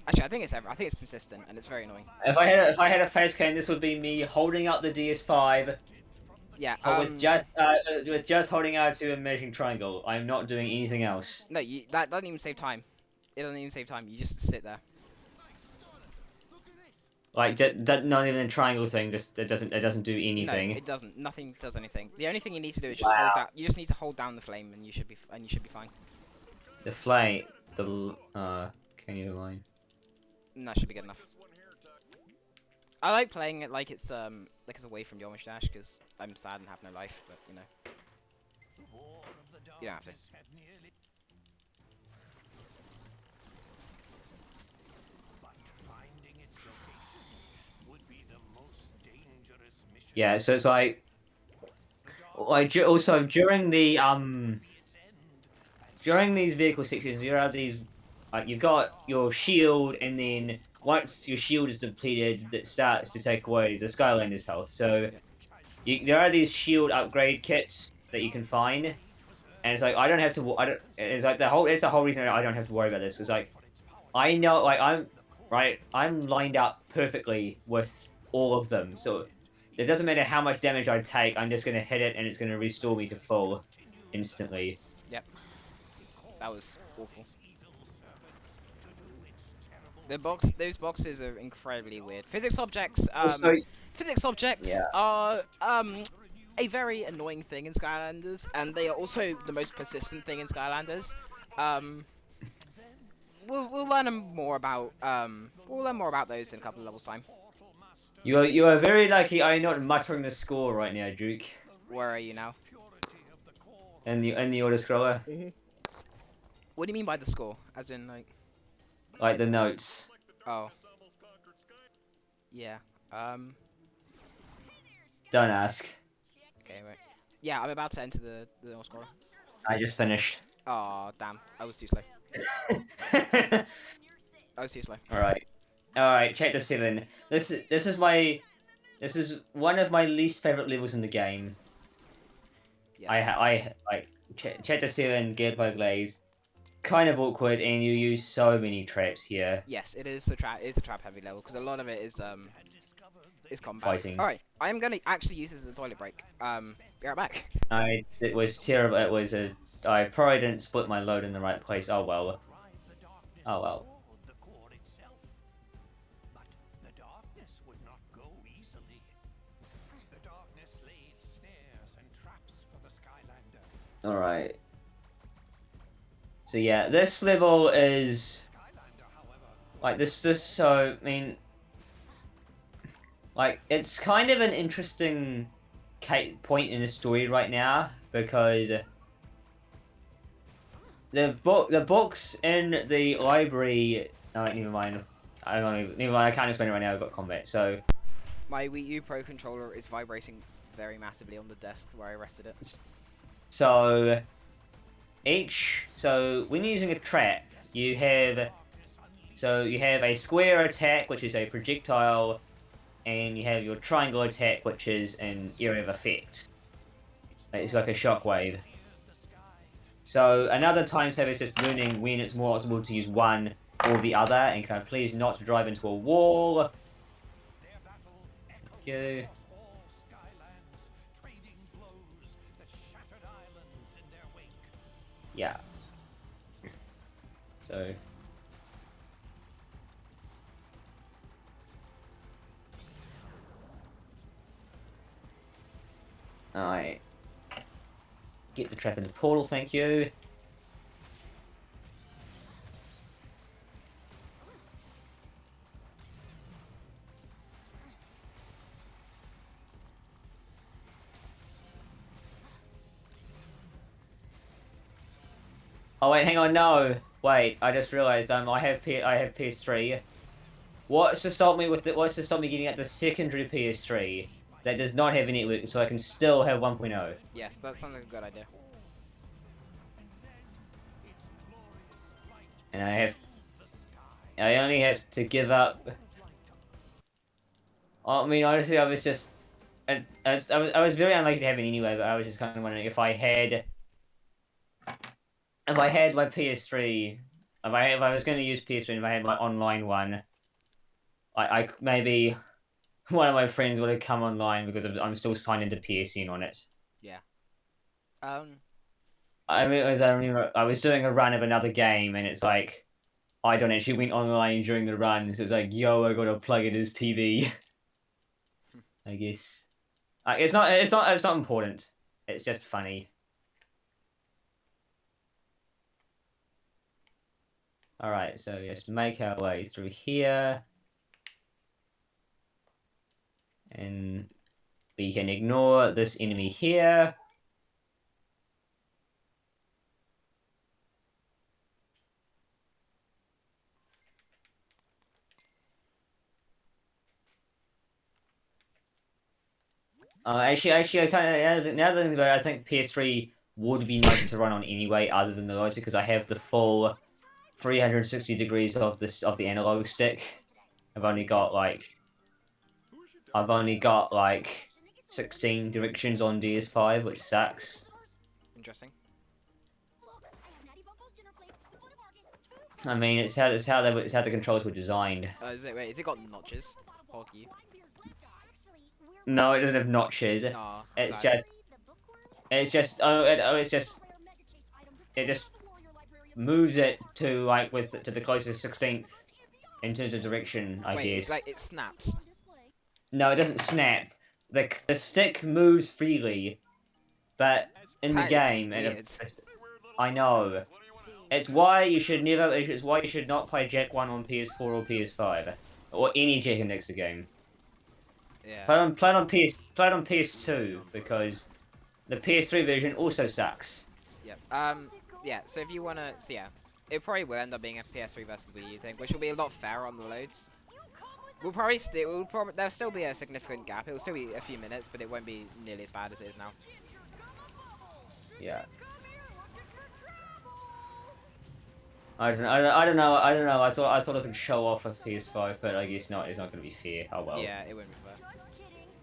Actually, I think it's consistent and it's very annoying. If I had a face cam, this would be me holding up the DS5 Yeah. with just holding out to a measuring triangle. I'm not doing anything else. No, that doesn't even save time. It doesn't even save time. You just sit there. Like that, not even the triangle thing. Just it doesn't do anything. No, it doesn't. Nothing does anything. The only thing you need to do is just Wow. hold down. You just need to hold down the flame, and you should be fine. The flame. Can you mind? And that should be good enough. I like playing it like it's away from your mustache because I'm sad and have no life, but you know. You don't have to. Yeah. So it's like also during the during these vehicle sections, you have these. You've got your shield, and then once your shield is depleted, that starts to take away the Skylanders' health. So there are these shield upgrade kits that you can find, and it's like I don't have to. It's like it's the whole reason I don't have to worry about this. It's like I know, like I'm lined up perfectly with all of them, so it doesn't matter how much damage I take. I'm just gonna hit it, and it's gonna restore me to full instantly. Yep. That was awful. Those boxes are incredibly weird. Physics objects. Physics objects are a very annoying thing in Skylanders, and they are also the most persistent thing in Skylanders. We'll learn more about those in a couple of levels time. You are very lucky I'm not muttering the score right now, Duke. Where are you now? In the order scroller. What do you mean by the score? As in Like the notes. Oh. Yeah. Don't ask. Okay, wait. Yeah, I'm about to enter the score. I just finished. Oh, damn. I was too slow. I was too slow. Alright, chapter 7. This is one of my least favorite levels in the game. Yes. I like chapter 7, Geared by Glaze. Kind of awkward, and you use so many traps here. Yes, it is the trap. It is the trap heavy level because a lot of it is combat. Fighting. All right, I am gonna actually use this as a toilet break. Be right back. It was terrible. I probably didn't split my load in the right place. Oh well. Oh well. All right. So yeah, this level is like this. So I mean, like it's kind of an interesting point in the story right now because the books in the library. Oh, never mind. Never mind. I can't explain it right now. I've got combat. So my Wii U Pro controller is vibrating very massively on the desk where I rested it. So when you're using a trap, you have a square attack, which is a projectile, and you have your triangle attack, which is an area of effect. It's like a shockwave. So another time saver is just learning when it's more optimal to use one or the other, and can I please not to drive into a wall. Thank you. Yeah. So. Alright. Get the trap in the portal, thank you. Oh wait, hang on, no. Wait, I just realised I have PS3. What's to stop me getting at the secondary PS3 that does not have any network, so I can still have 1.0? Yes, that sounds like a good idea. And I only have to give up. I mean, honestly, I was very unlucky to have it anyway, but I was just kind of wondering if I had my PS3, if I was going to use PS3 and if I had my online one, I maybe one of my friends would have come online because I'm still signed into PSN on it. Yeah. I remember I was doing a run of another game and it's like I don't actually went online during the run, so it's like, yo, I gotta plug it as PB. I guess. It's not important. It's just funny. Alright, so let's make our way through here. And we can ignore this enemy here. Actually, I kind of now that I think about it, I think PS3 would be nicer to run on anyway, other than the noise, because I have the full 360 degrees of the analog stick. I've only got like 16 directions on DS5, which sucks. Interesting. I mean, it's how the controls were designed. Is it got notches? Hoggy. No, it doesn't have notches. Aw, It's sad. it just moves it to the closest 16th in terms of direction, I Wait, guess. like it snaps. No, it doesn't snap. The stick moves freely, but in the That is game, weird. I know. It's why you should never. It's why you should not play Jack 1 on PS4 or PS5, or any Jack and Dexter game. Yeah. Play it on PS2 because the PS3 version also sucks. Yep. Yeah. So if you wanna, it probably will end up being a PS3 versus Wii U thing, which will be a lot fairer on the loads. There'll still be a significant gap. It'll still be a few minutes, but it won't be nearly as bad as it is now. Yeah. I don't know. I thought I could show off with PS5, but I guess not. It's not going to be fair. Oh well. Yeah, it won't be fair.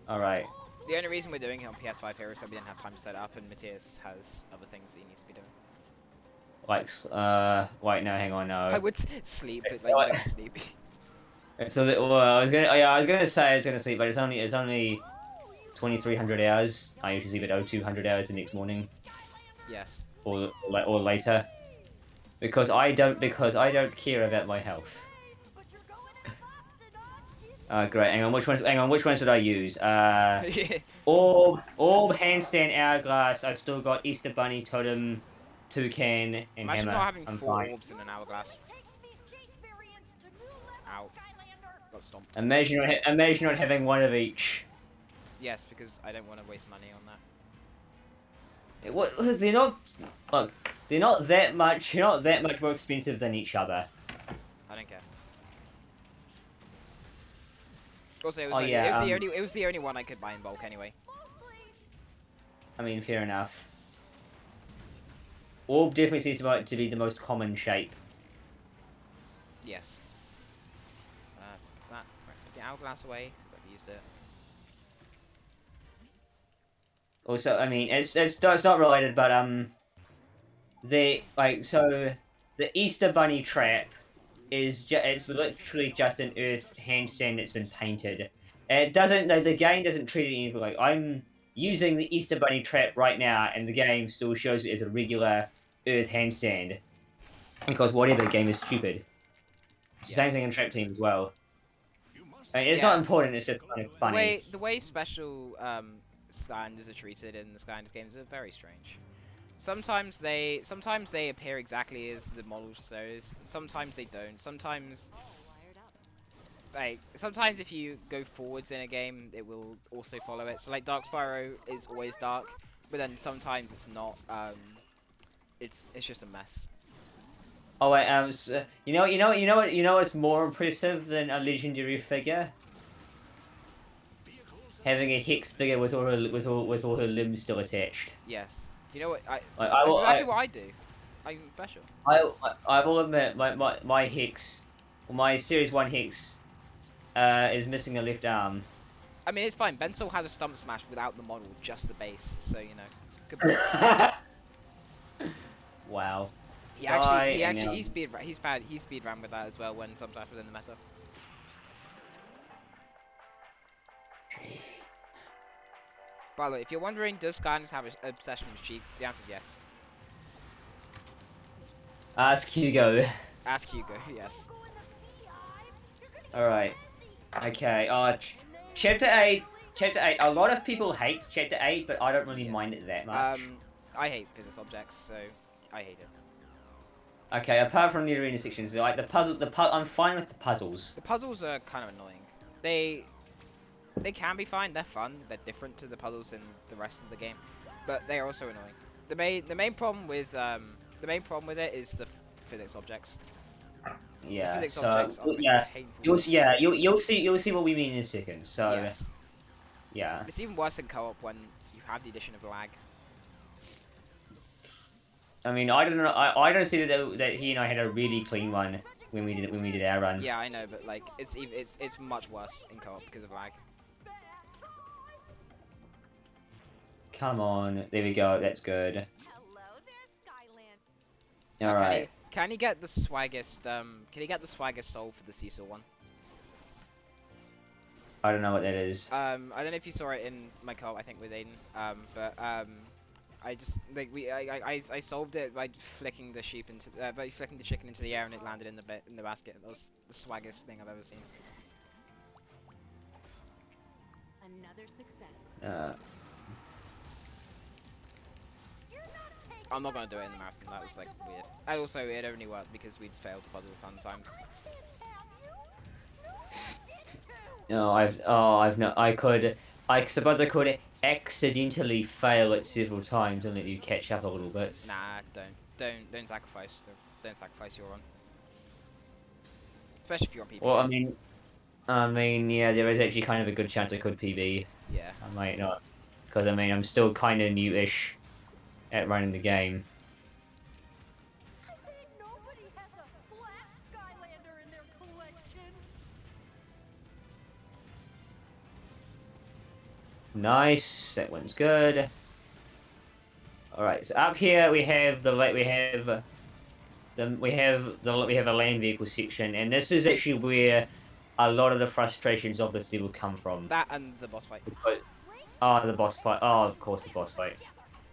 All right. The only reason we're doing it on PS5 here is that we didn't have time to set it up, and Matthias has other things that he needs to be doing. Like, wait, no, hang on, no. I would sleep, but like, you don't sleep. It's a little. I was gonna say I was gonna sleep, but it's only 2,300 hours. I usually sleep at 200 hours the next morning. Yes. Or later. Because I don't care about my health. Great. Hang on. Which ones did I use? Orb, handstand, hourglass. I've still got Easter Bunny, totem, toucan, and Imagine hammer. not having I'm 4 fine. orbs in an hourglass. Ow. Got stomped. Imagine not having one of each. Yes, because I don't want to waste money on that. What? They're not. Look, they're not that much. You're not that much more expensive than each other. I don't care. Also, it was the only one I could buy in bulk anyway. I mean, fair enough. Orb definitely seems to be the most common shape. Yes. Put the hourglass away because I've used it. Also, I mean, it's not related, but the Easter Bunny trap it's literally just an earth handstand that's been painted. It doesn't. The game doesn't treat it anything like I'm using the Easter Bunny trap right now, and the game still shows it as a regular earth handstand because whatever, the game is stupid. It's the same thing in Trap Team as well. I mean, it's not important. It's just kind of funny. The way special Skylanders are treated in the Skylanders games are very strange. Sometimes they appear exactly as the model shows. Sometimes they don't. Sometimes if you go forwards in a game, it will also follow it. So like Dark Spyro is always dark, but then sometimes it's not. It's just a mess. Oh wait, you know what's more impressive than a legendary figure? Having a Hex figure with all her limbs still attached. Yes. You know what? What I do. I'm special. I will admit my Hex, my Series 1 Hex, is missing a left arm. I mean, it's fine. Ben still has a stump smash without the model, just the base. So you know. Good. Wow. He die, actually, he and actually, then- he speed ran with that as well when sometimes within the meta. By the way, if you're wondering, does Skylanders have an obsession with cheat? The answer is yes. Ask Hugo. Ask Hugo, yes. Go in the beehive. You're gonna get Alright. messy. Okay, Chapter 8. Chapter 8. A lot of people hate Chapter 8, but I don't really Yes. mind it that much. I hate physics objects, so I hate it. Okay, apart from the arena sections, like I'm fine with the puzzles. The puzzles are kind of annoying. They can be fine. They're fun. They're different to the puzzles in the rest of the game, but they are also annoying. The main problem with it is the physics objects. Yeah. The physics So objects are the most yeah, painful. you'll see what we mean in a second. So Yes. yeah. It's even worse in co-op when you have the addition of lag. I mean, I don't know. I don't see that he and I had a really clean one when we did our run. Yeah, I know, but like it's much worse in co-op because of lag. Come on, there we go. That's good. Hello there, Skyland. All right. Can he get the swaggest? Can he get the swaggest soul for the seesaw one? I don't know what that is. I don't know if you saw it in my co-op, I think with Aiden. I just like I solved it by flicking the chicken into the air and it landed in the basket. That was the swaggest thing I've ever seen. Another success. I'm not gonna do it in the marathon. That was like weird. And also, it only worked because we'd failed the puzzle a ton of times. No, I suppose I could accidentally fail it several times and let you catch up a little bit. Nah, don't sacrifice. Don't sacrifice your run. Especially if you're on PBs. Well, I mean, yeah, there is actually kind of a good chance I could PB. Yeah. I might not, because I mean, I'm still kind of newish at running the game. I think nobody has a flat Skylander in their collection. Nice, that one's good. All right, so up here we have a land vehicle section, and this is actually where a lot of the frustrations of this level come from. That and the boss fight, Oh, the boss fight. Oh, of course, the boss fight.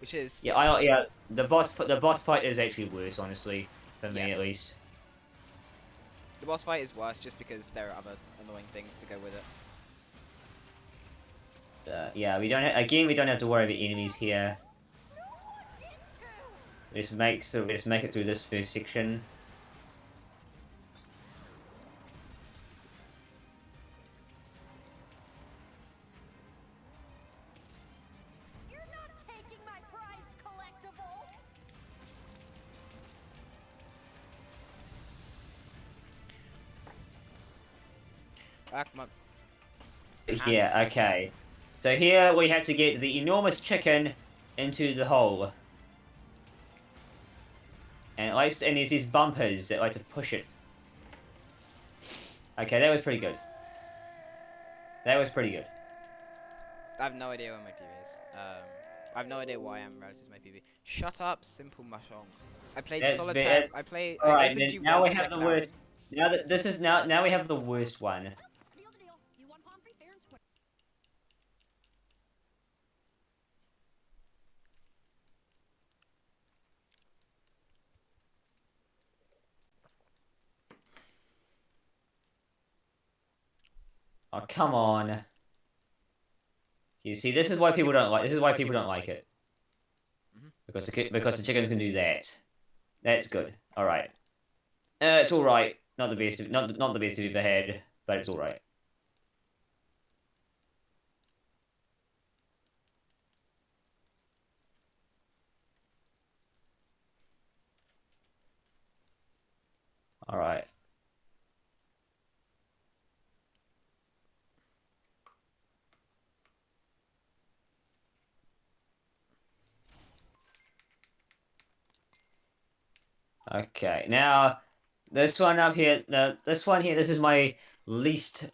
which is Yeah, the boss fight is actually worse, honestly, for me Yes. at least. the boss fight is worse just because there are other annoying things to go with it. Yeah, we don't have to worry about enemies here. Let's make it through this first section. You're not taking my prized collectible. Come on. Yeah, okay. So here we have to get the enormous chicken into the hole. And there's these bumpers that like to push it. Okay, that was pretty good. That was pretty good. I have no idea where my PB is. I have no idea why I'm relative to my PB. Shut up, simple mahjong. I played That's solitaire. bad. Alright, then now we have the worst. Now Now we have the worst one. Deal's a deal. You want palm free, fair and square. Oh, come on. You see, this is why people don't like. This is why people don't like it. Because the chickens can do that. That's good. All right. It's all right. Not the best. Not the best we've ever had, but it's all right. All right. Okay, now this one up here, this one here, this is my least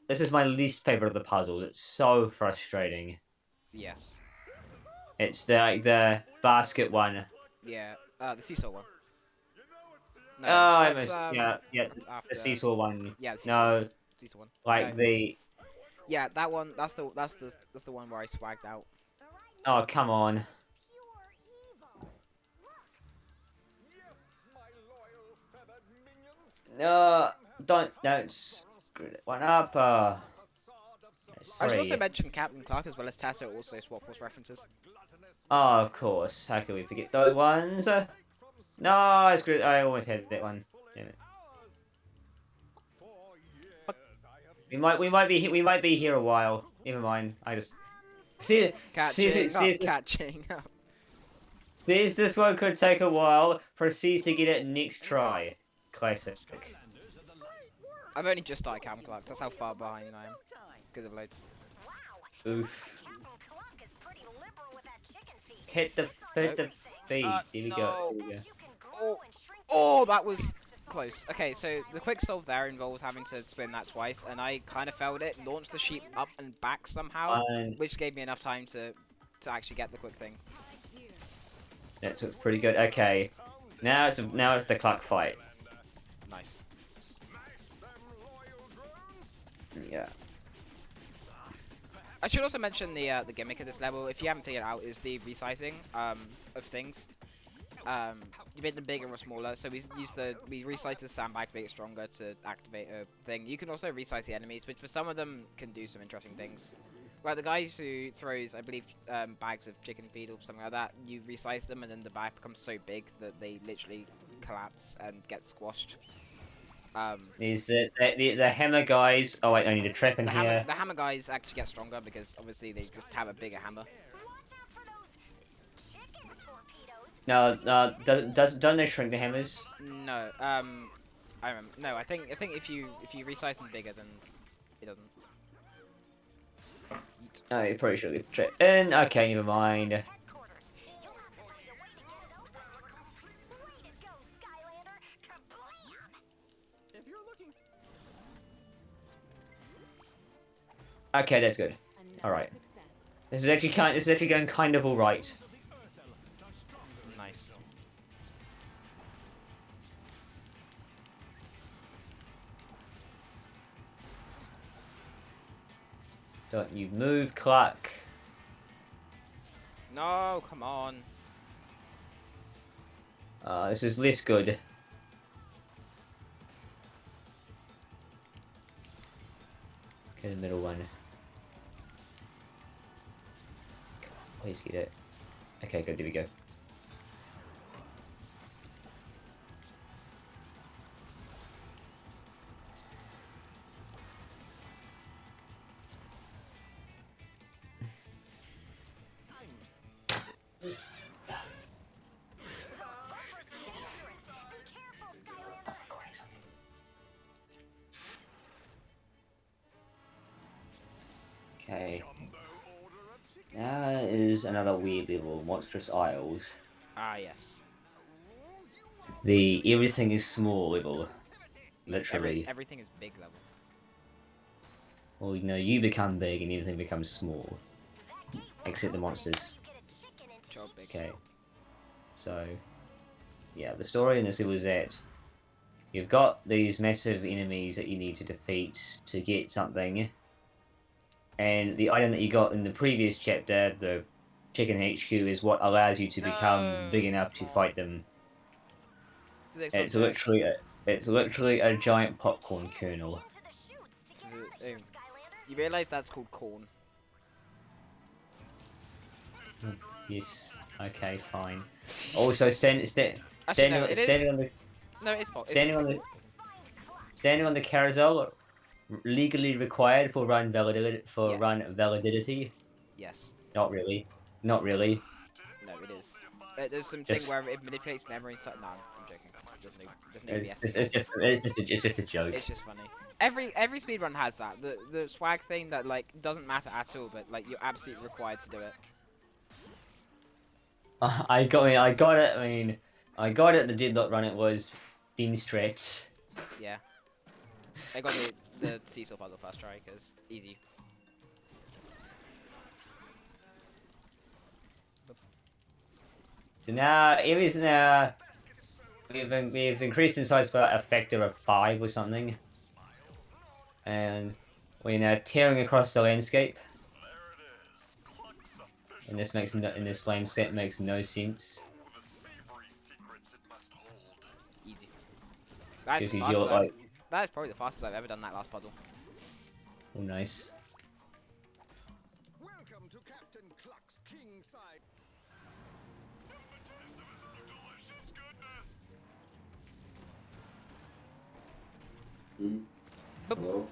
favorite of the puzzle. It's so frustrating. Yes. It's the basket one. Yeah. The seesaw one. No, Oh, I that's, missed. Yeah, that's the after. seesaw one. Yeah, the seesaw No, one. Seesaw one. like the. Yeah, that one. That's the one where I swagged out. Oh, come on. Pure evil. Yes, my loyal feathered minions. No, don't screw that one up. That's I should also three. mention Captain Clark as well as Tessa also swap horse references. Oh, of course. How can we forget those ones? No, I screwed. I almost had that one. Damn it. We might be here a while. Never mind. I just Catching up, this catching up. since this one could take a while, proceeds to get it next try. Classic. I've only just started Captain Clark. That's how far behind I am. Because of loads. Oof. Captain Cluck is pretty liberal with that chicken feed. Hit the feed. There we go. There we go. You can grow and shrink Oh, that was close. Okay, so the quick solve there involves having to spin that twice, and I kind of failed it. Launched the sheep up and back somehow, which gave me enough time to actually get the quick thing. That's pretty good. Okay. Now it's the clock fight. Nice. Yeah. I should also mention the gimmick of this level, if you haven't figured it out, is the resizing of things. You made them bigger or smaller, so we resized the sandbag to make it stronger to activate a thing. You can also resize the enemies, which for some of them can do some interesting things. Like the guy who throws, I believe, bags of chicken feed or something like that, you resize them and then the bag becomes so big that they literally collapse and get squashed. Is the hammer guys? Oh wait, I need a trap in here. The hammer guys actually get stronger because obviously they just have a bigger hammer. Watch out for those chicken torpedoes. No, don't they shrink the hammers? No, I remember. No, I think if you resize them bigger, then it doesn't. Yeet. Oh, you probably should get the trap in. Okay, never mind. Headquarters. You'll have plenty of waiting in it over. Way to go, Skylander. Kablam! If you're looking Okay, that's good. All right. This is actually going kind of all right. Nice. Don't you move, Clark. No, come on. This is less good. Okay, the middle one. Come on, please get it. Okay, good, there we go. Okay. Now is another weird level, Monstrous Isles. Ah, yes. The everything is small level. Literally. Everything is big level. Well, you know, you become big and everything becomes small. Except the monsters. Job big. Okay. So, yeah, the story in this level is that you've got these massive enemies that you need to defeat to get something. And the item that you got in the previous chapter, the Chicken HQ, is what allows you to become big enough to fight them. It's literally a giant popcorn kernel. You realise that's called corn? Yes. Okay. Fine. Also, standing No, it's pop. standing on the carousel, legally required for run validity. Yes. Run validity. Yes. Not really. Not really. No, it is. There's some Just- thing where it manipulates memory and stuff. No, I'm joking. There's no BS. It's just a joke. It's just funny. Every speedrun has that. The swag thing that like doesn't matter at all, but like you're absolutely required to do it. I got it. I mean, I got it. The deadlock run. It was beam strats. Yeah. I got the seesaw puzzle first try because easy. So now everything we've increased in size by a factor of 5 or something, and we're now tearing across the landscape. And this landscape makes no sense. Easy. That is, the Seriously, fastest you're like, that is probably the fastest I've ever done that last puzzle. oh nice. Welcome to Captain Cluck's King Side. Hello?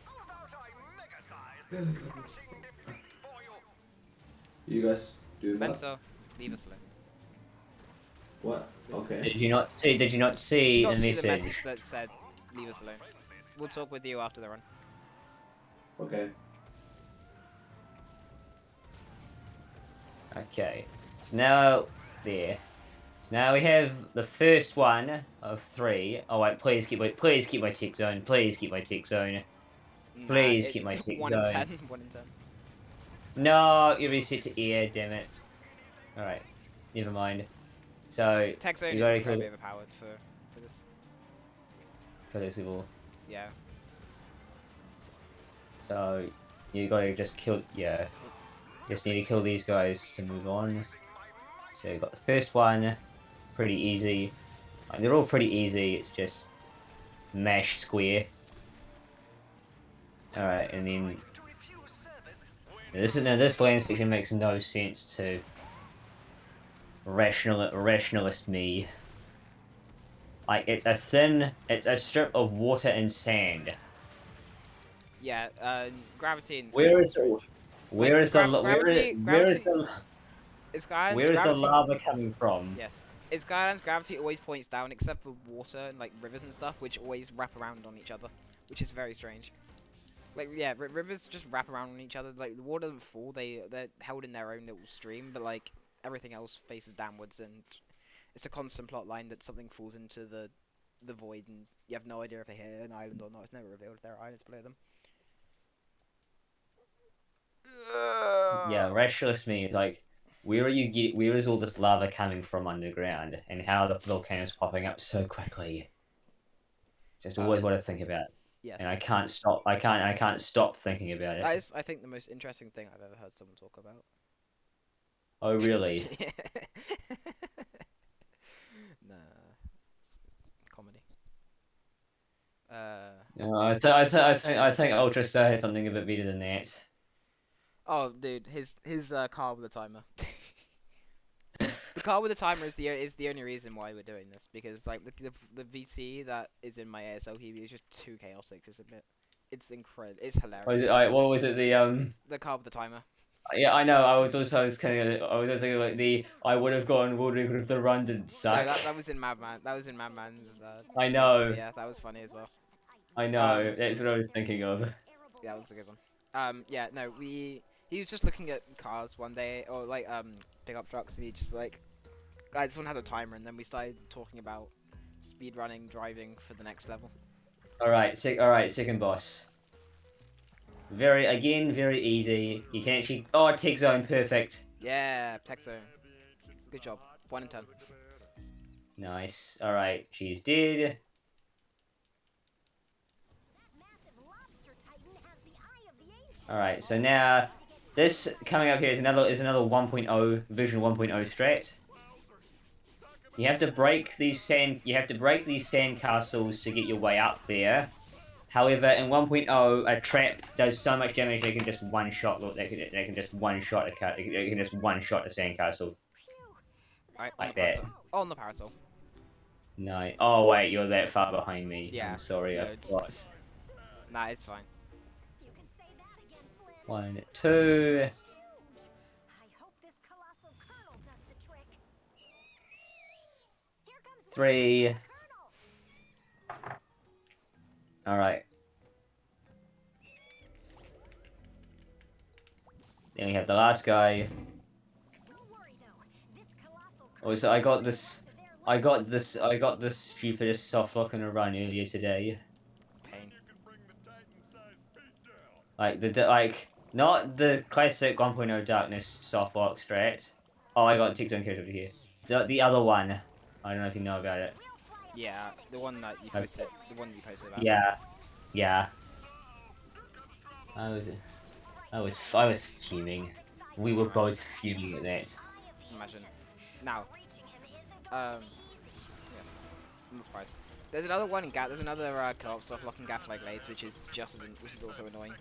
How about I mega-size this crushing defeat for you? You guys doing what? Spencer, leave us alone. What? Okay. Did you not see? Did you not Did see you not the see message? the message that said, leave us alone? We'll talk with you after the run. Okay. Okay. So now there. So now we have the first one of 3. Oh wait, please keep my tick zone. Please keep my tick zone. Nah, Please keep my tick 1 in zone. 10. 1 in 10. No, you reset to air. Damn it. All right. Never mind. So Tech zone you is gotta incredibly kill overpowered for this. for this level. Yeah. So you gotta just kill. Yeah. Just need to kill these guys to move on. So you got the first one, pretty easy. Like, they're all pretty easy. It's just mash square. All right, and then this land section makes no sense to rationalist me. Like it's a strip of water and sand. Yeah, gravity and Where is strange. where is the Skylanders where is the gravity. lava coming from? Yes. It's Skylanders gravity always points down, except for water and like rivers and stuff, which always wrap around on each other, which is very strange. Like yeah, rivers just wrap around on each other. Like the water doesn't fall; they're held in their own little stream, but like everything else faces downwards, and it's a constant plot line that something falls into the void, and you have no idea if they hit an island or not. It's never revealed if there are islands below them. Yeah, rationalist me is like, where is all this lava coming from underground, and how are the volcanoes popping up so quickly? Just always what to think about, Yes. and I can't stop. I can't stop thinking about That it. is, I think, the most interesting thing I've ever heard someone talk about. Oh really? Nah, it's comedy. No, I think Ultra Star has something a bit better than that. Oh, dude, his car with a timer. The car with a timer is the only reason why we're doing this, because like the VC that is in my ASL PB is just too chaotic to submit. It's incredible. It's hilarious. What was it? The car with the timer. Yeah, I know. I was also thinking like I would have gone Woodring if the run didn't No, suck. that was in Madman. That was in Madman's. I know. Yeah, that was funny as well. I know. That's what I was thinking of. Yeah, that was a good one. Yeah, no, he was just looking at cars one day, or like pickup trucks, and he just like, guys, this one has a timer, and then we started talking about speed running, driving for the next level. All right, second boss. Very easy. You can actually tick zone perfect. Yeah, tech zone. Good job. 1 in 10. Nice. All right, she's dead. All right, so now this coming up here is another 1.0 version 1.0 strat. You have to break these sand castles to get your way up there. However, in 1.0, a trap does so much damage they can just one shot. They can just one shot a sandcastle. Alright, Like that. On the parasol. No. Oh wait, you're that far behind me. Yeah, I'm sorry. loads. Was. Nah, it's fine. 1, 2. I hope this colossal colonel does the trick. Here comes 3. Colonel. All right. Then we have the last guy. Don't worry though. This colossal Oh, so I got this stupidest soft lock in a run earlier today. Pain. Like not the classic 1.0 darkness soft lock strat. Oh, I got tick zone cards over here. The other one. I don't know if you know about it. We'll Yeah, the one that you posted. The one that you posted about. Yeah, yeah. I was fuming. We were both fuming at that. Imagine. Now, yeah, I'm surprised. There's another one in Gaff. There's another co-op stuff locking Gaff like Blades, which is just as, which is also annoying.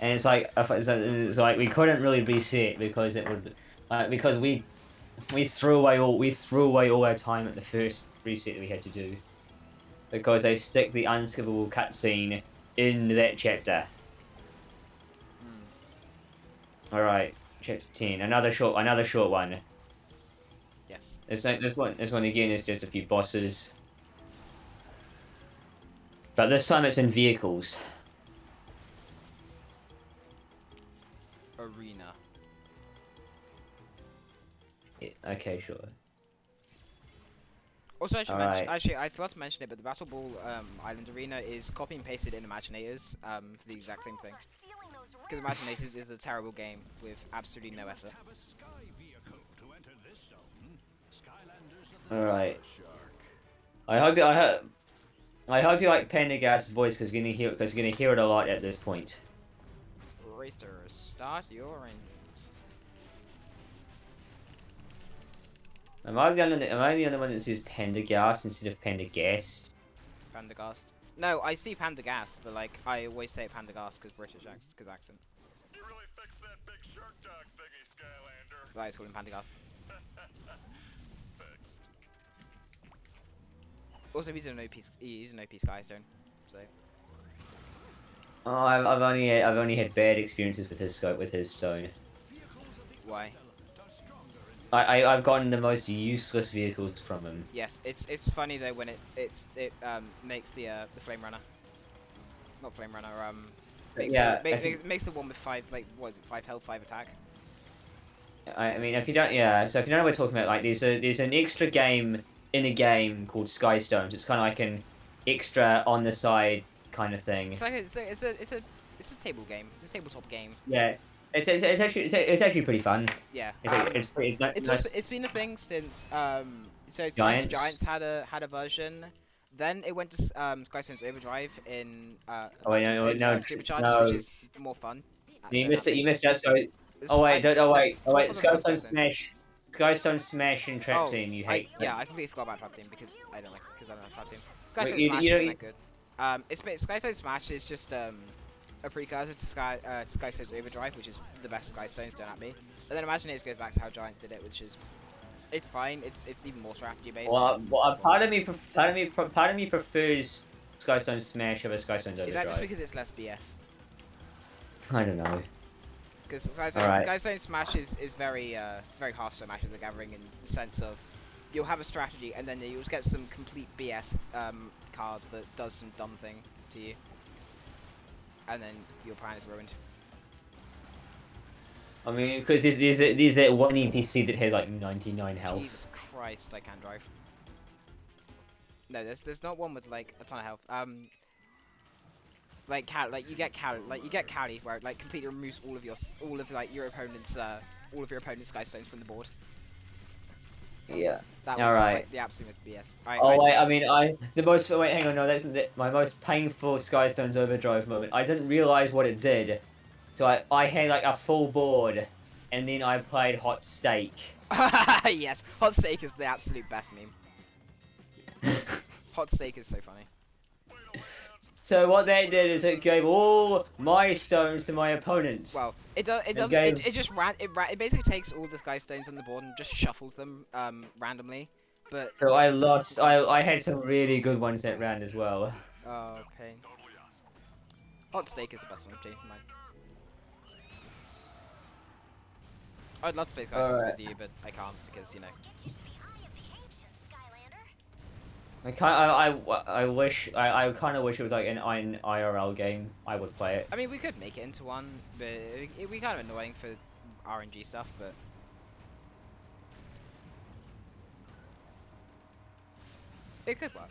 And it's like it's like we couldn't really reset because it would because we threw away all our time at the first reset that we had to do because they stick the unskippable cutscene in that chapter. All right, chapter 10, another short one. Yes. This one again is just a few bosses, but this time it's in vehicles. Arena. Yeah, okay, sure. Also, I should Alright. mention, actually, I forgot to mention it, but the Battle Ball Island Arena is copy and pasted in Imaginators for the exact same thing. Because Imaginators is a terrible game with absolutely no effort. Alright. I hope you like Pendergast's voice because you're gonna hear it a lot at this point. Racer, start your engines. Am I the only one that says Pendergast instead of Pendergast? Pandagast. No, I see Pandagast, but like I always say Pandagast because British accent. You really fixed that big shark dog thingy, Skylander. So I just call him Pandagast. Fixed. Also, he's an OP Skystone. So Oh, I've only had bad experiences with his stone. why? I've gotten the most useless vehicles from him. Yes, it's funny though when it makes the flame runner. Not flame runner. Makes Yeah, makes the one with 5 5 health, 5 attack. I mean, if you don't know what we're talking about, like there's an extra game in a game called Skystones. It's kind of like an extra on the side kind of thing. It's like it's a table game. It's a tabletop game. Yeah, it's actually pretty fun. Yeah. It's pretty. It's nice. also, it's been a thing since so Giants? had a version. Then it went to Skystones Overdrive in Oh, wait, no, Superchargers, no. which is more fun. You missed it. You missed that. So, wait. Skystone Smash and Trap Team. You hate. Yeah, I completely forgot about Trap Team because I don't have Trap Team. Wait, Skystone you Smash don't- isn't that good. Skystone Smash is just a precursor to Skystones Overdrive, which is the best Skystones. Don't at me. And then Imaginators goes back to how Giants did it, which is it's fine. It's even more strategy based. Well, part of me prefers Skystone Smash over Skystone Overdrive. Is that just because it's less BS? I don't know. Because Alright. Skystone Smash is very very Hearthstone Magic of the Gathering in the sense of you'll have a strategy and then you'll get some complete BS card that does some dumb thing to you, and then your plan is ruined. I mean, because there's that one NPC that has like 99 health. Jesus Christ, I can't drive. No, there's not one with like a ton of health. You get Cali, where it like completely removes all of your opponent's Skystones from the board. Yeah. That was Alright. like the absolute BS. Hang on, no, that's my most painful Skystones Overdrive moment. I didn't realize what it did, so I had like a full board, and then I played Hot Steak. Yes, Hot Steak is the absolute best meme. Hot Steak is so funny. So what that did is it gave all my stones to my opponents. Well, it basically takes all the Skystones on the board and just shuffles them randomly. But So I lost. I had some really good ones that round as well. oh, okay. Hot Steak is the best one. Change my mind. I'd love to play Skystones with you, but I can't because you know. I kind of wish it was like an IRL game. I would play it. I mean, we could make it into one, but it'd be kind of annoying for RNG stuff. But it could work.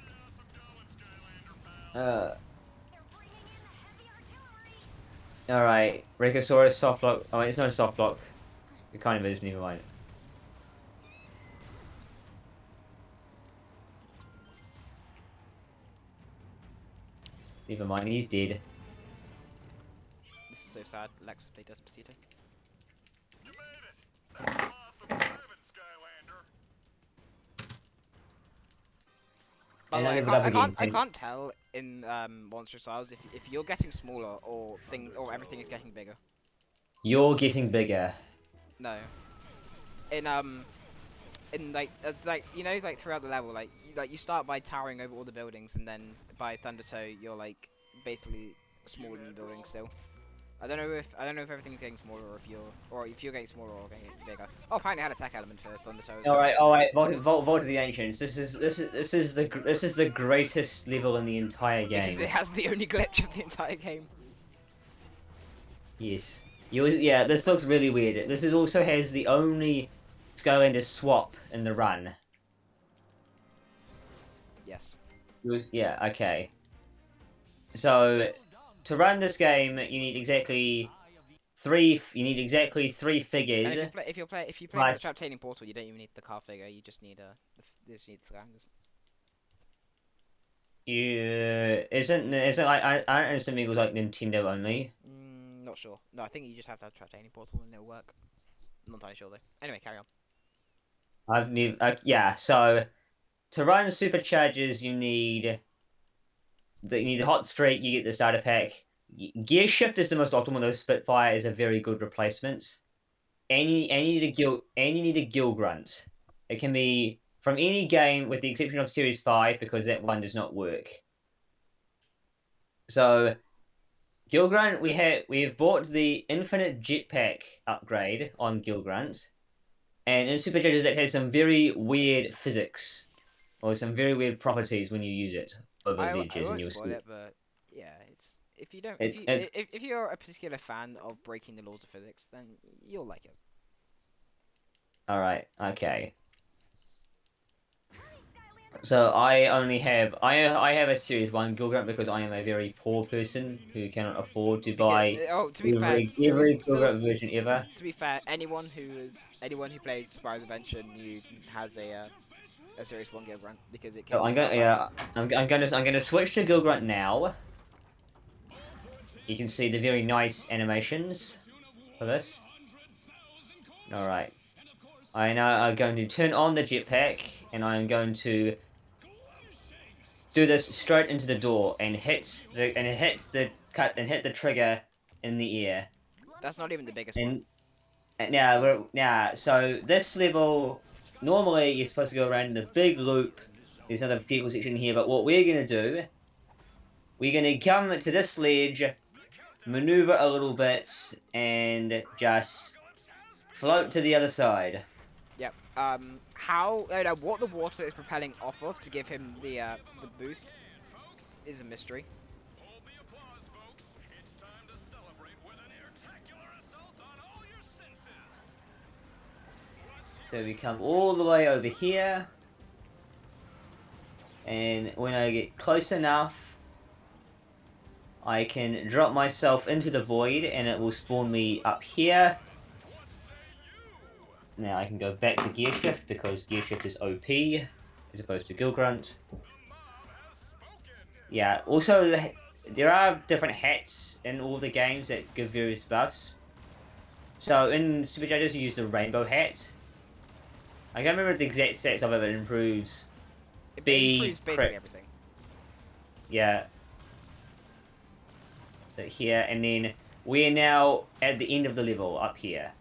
Alright, Rikosaurus soft lock. Oh, it's not a soft lock. It kind of is, never mind. Never mind, he's dead. This is so sad. Lex played Despacito. You made it. That's awesome driving, Skylander. By And the I way, leveled up again. I can't tell in Monster Styles if you're getting smaller or everything is getting bigger. You're getting bigger. No. In like you know, like throughout the level, like you start by towering over all the buildings, and then by Thundertoe you're like basically smaller than the building still. I don't know if everything's getting smaller or if you're getting smaller or getting bigger. Oh, apparently I had attack element for Thundertoe. All right. Vault of the Ancients. This is the greatest level in the entire Because game. it has the only glitch of the entire game. Yes. Yeah, this looks really weird. This also has the only Skylanders swap in the run. Yes. Yeah, okay. So, to run this game, you need exactly three figures. And if you play Plus- Traptaining Portal, you don't even need the car figure. You just need the Skylanders. Isn't like I don't understand it was like Nintendo only. Not sure. No, I think you just have to have Traptaining Portal and it'll work. I'm not entirely sure though. Anyway, carry on. Yeah, so to run Superchargers you need the hot streak, you get the starter pack. Gear shift is the most optimal, though Spitfire is a very good replacement. And you need a gill grunt. It can be from any game with the exception of Series 5 because that one does not work. So Gill Grunt, we've bought the infinite jetpack upgrade on Gill Grunt. And in Superchargers it has some very weird physics. Or some very weird properties when you use it over I ledges and won't you'll spoil see. it, but yeah, it's It's- if you're a particular fan of breaking the laws of physics, then you'll like it. Alright, okay. Hurry, Skylander. So I only have I have a Series 1 Gill Grunt because I am a very poor person who cannot afford to buy To be fair, every Series- Gill Grunt version ever. to be fair, anyone who plays Spyro's Adventure has a Series 1 Gill Grunt because it So can. I'm gonna switch to Gill Grunt now. You can see the very nice animations for this. Alright. I'm going to turn on the jetpack and I'm going to do this straight into the door and hit the trigger in the air. That's not even the biggest one. And so this level normally you're supposed to go around in a big loop. There's another vehicle section here, but what we're gonna do, we're gonna come to this ledge, maneuver a little bit, and just float to the other side. Yep. What the water is propelling off of to give him the boost is a mystery. Hold the applause, folks. It's time to celebrate with an airtacular assault on all your senses. So we come all the way over here, and when I get close enough, I can drop myself into the void, and it will spawn me up here. Now I can go back to Gear Shift because Gear Shift is OP as opposed to Gill Grunt. Yeah, also there are different hats in all the games that give various buffs. So in Superchargers you use the rainbow hat. I can't remember the exact stats of it, but it improves It speed, improves basically everything. yeah. So here, and then we're now at the end of the level up here.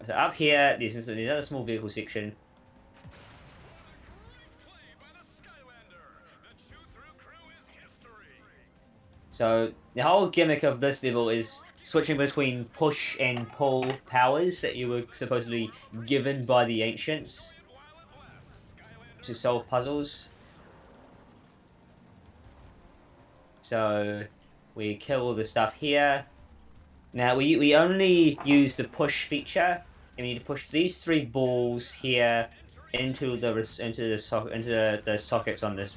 So up here, there's another small vehicle section. Play by the Skylander. The chew-through crew is history. So the whole gimmick of this level is switching between push and pull powers that you were supposedly given by the ancients to solve puzzles. So we kill all the stuff here. Now we only use the push feature, and we need to push these three balls here into the sockets on Is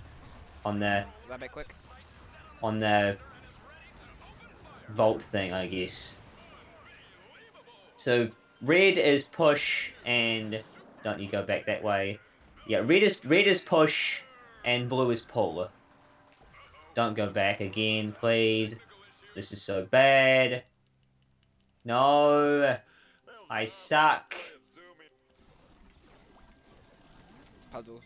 that a bit quick? the vault thing, I guess. So red is push, and don't you go back that way? Yeah, red is push, and blue is pull. Don't go back again, please. This is so bad. No. I suck. Puzzles.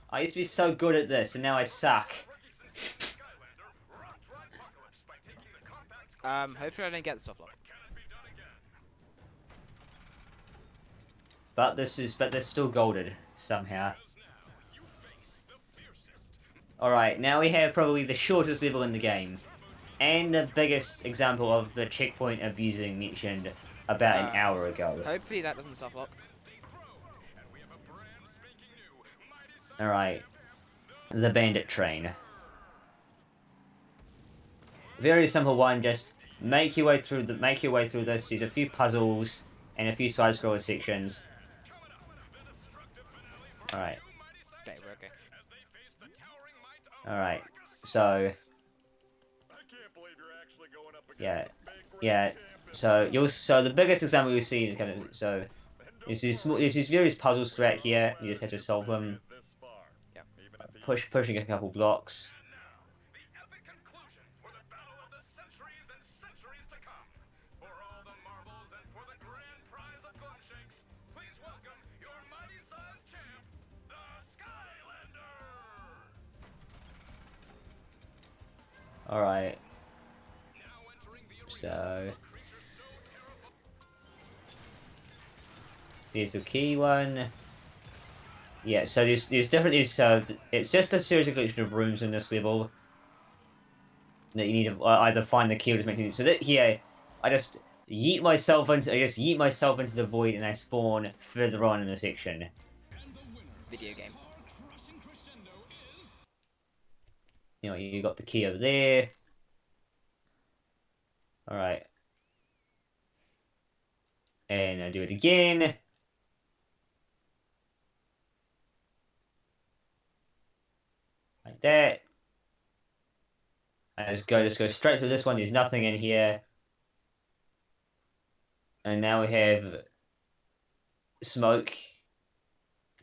I used to be so good at this, and now I suck. Hopefully I don't get the soft lock. But they're still golded somehow. Alright, now we have probably the shortest level in the game. And the biggest example of the checkpoint abusing mentioned about an hour ago. Hopefully that doesn't soft lock. Alright. The Bandit Train. Very simple one, just make your way through this. There's a few puzzles and a few side scroller sections. Alright. Okay, we're okay. Alright. So yeah. So the biggest example you'll see is kind of there's these various puzzles throughout here. You just have to solve them. Yep. Pushing a couple blocks. Alright. So there's the key one. Yeah, so there's different it's just a series of collection of rooms in this level that you need to either find the key or just make it. So that here I just yeet myself into the void and I spawn further on in the section. Video game. You know, you got the key over there. Alright. And I do it again. Like that. I just go straight through this one. There's nothing in here. And now we have smoke.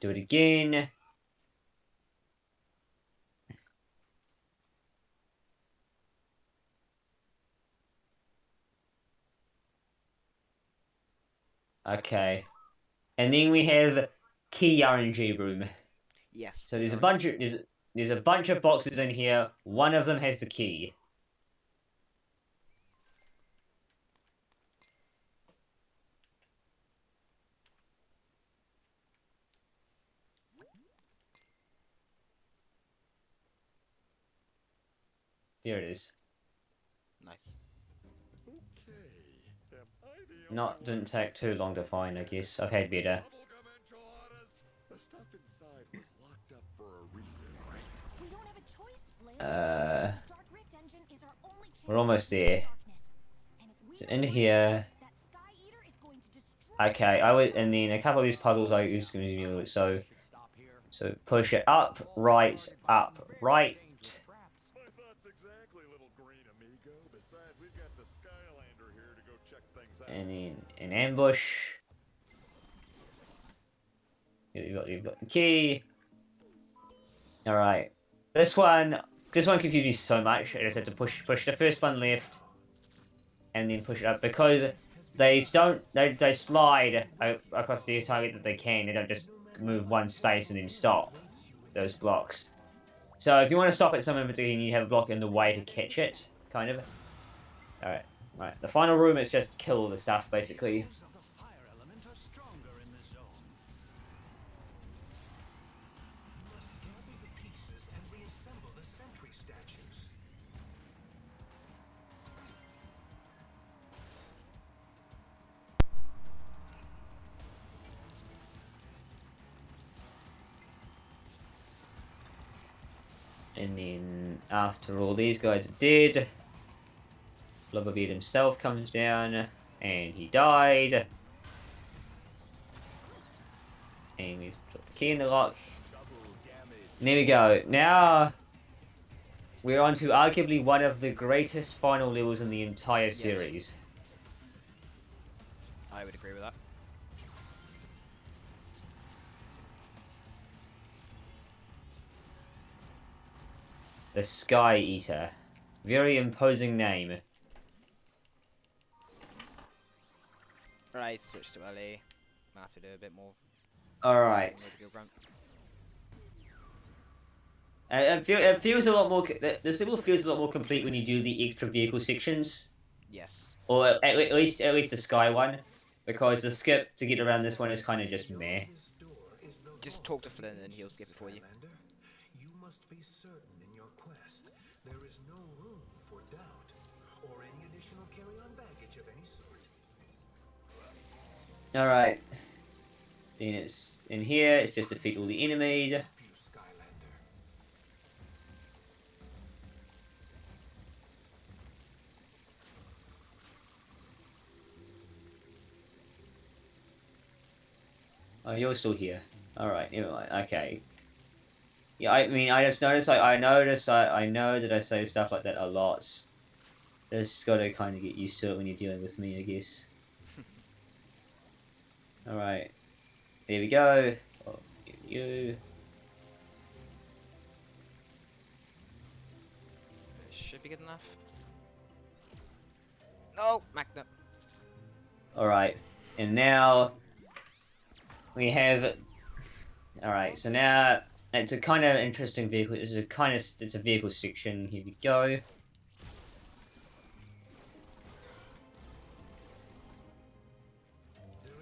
Do it again. Okay. And then we have key RNG room. Yes. So there's a bunch of boxes in here. One of them has the key. There it is. Nice. Didn't take too long to find, I guess. I've had better. The stuff inside was locked up for a reason, right? We don't have a choice, Flynn. The Dark Rift engine is our only chance We're almost to there. darkness. And if we So don't in here. that Sky Eater is going to destroy Okay, and then a couple of these puzzles I used to do. So push it up, right, up, right. My thoughts exactly, little green amigo. Besides, we've got the Skylander here to go check things out. And then an ambush. You've got the key. Alright. This one confused me so much. I just had to push the first one left and then push it up because they slide across the target that they can. They don't just move one space and then stop those blocks. So if you want to stop at some inventory, you need to have a block in the way to catch it, kind of. Alright. Right. The final room is just kill the stuff, basically. And then, after all these guys are dead, Blubberbeard himself comes down, and he died. And we put the key in the lock. And there we go. Now, we're on to arguably one of the greatest final levels in the entire series. I would agree with that. The Sky Eater. Very imposing name. Right, switch to LE. I'll have to do a bit more. Alright. Mobile grunt. It feels a lot more. The level feels a lot more complete when you do the extra vehicle sections, Yes. or at least the Sky one, because the skip to get around this one is kind of just meh. Just talk to Flynn and he'll skip it for you. You must be certain in your quest. There is no room for doubt or any additional carry-on baggage of any sort. All right. Then it's in here. It's just defeat all the enemies. You Skylander. Oh, you're still here. All right. Never mind. Okay. Yeah, I mean, I just noticed. I notice. I know that I say stuff like that a lot. Just gotta kind of get used to it when you're dealing with me, I guess. All right. There we go. Oh, you. Should be good enough. No, Magna. All right. And now we have. All right. So now it's a kind of interesting vehicle. It's a vehicle section. Here we go. There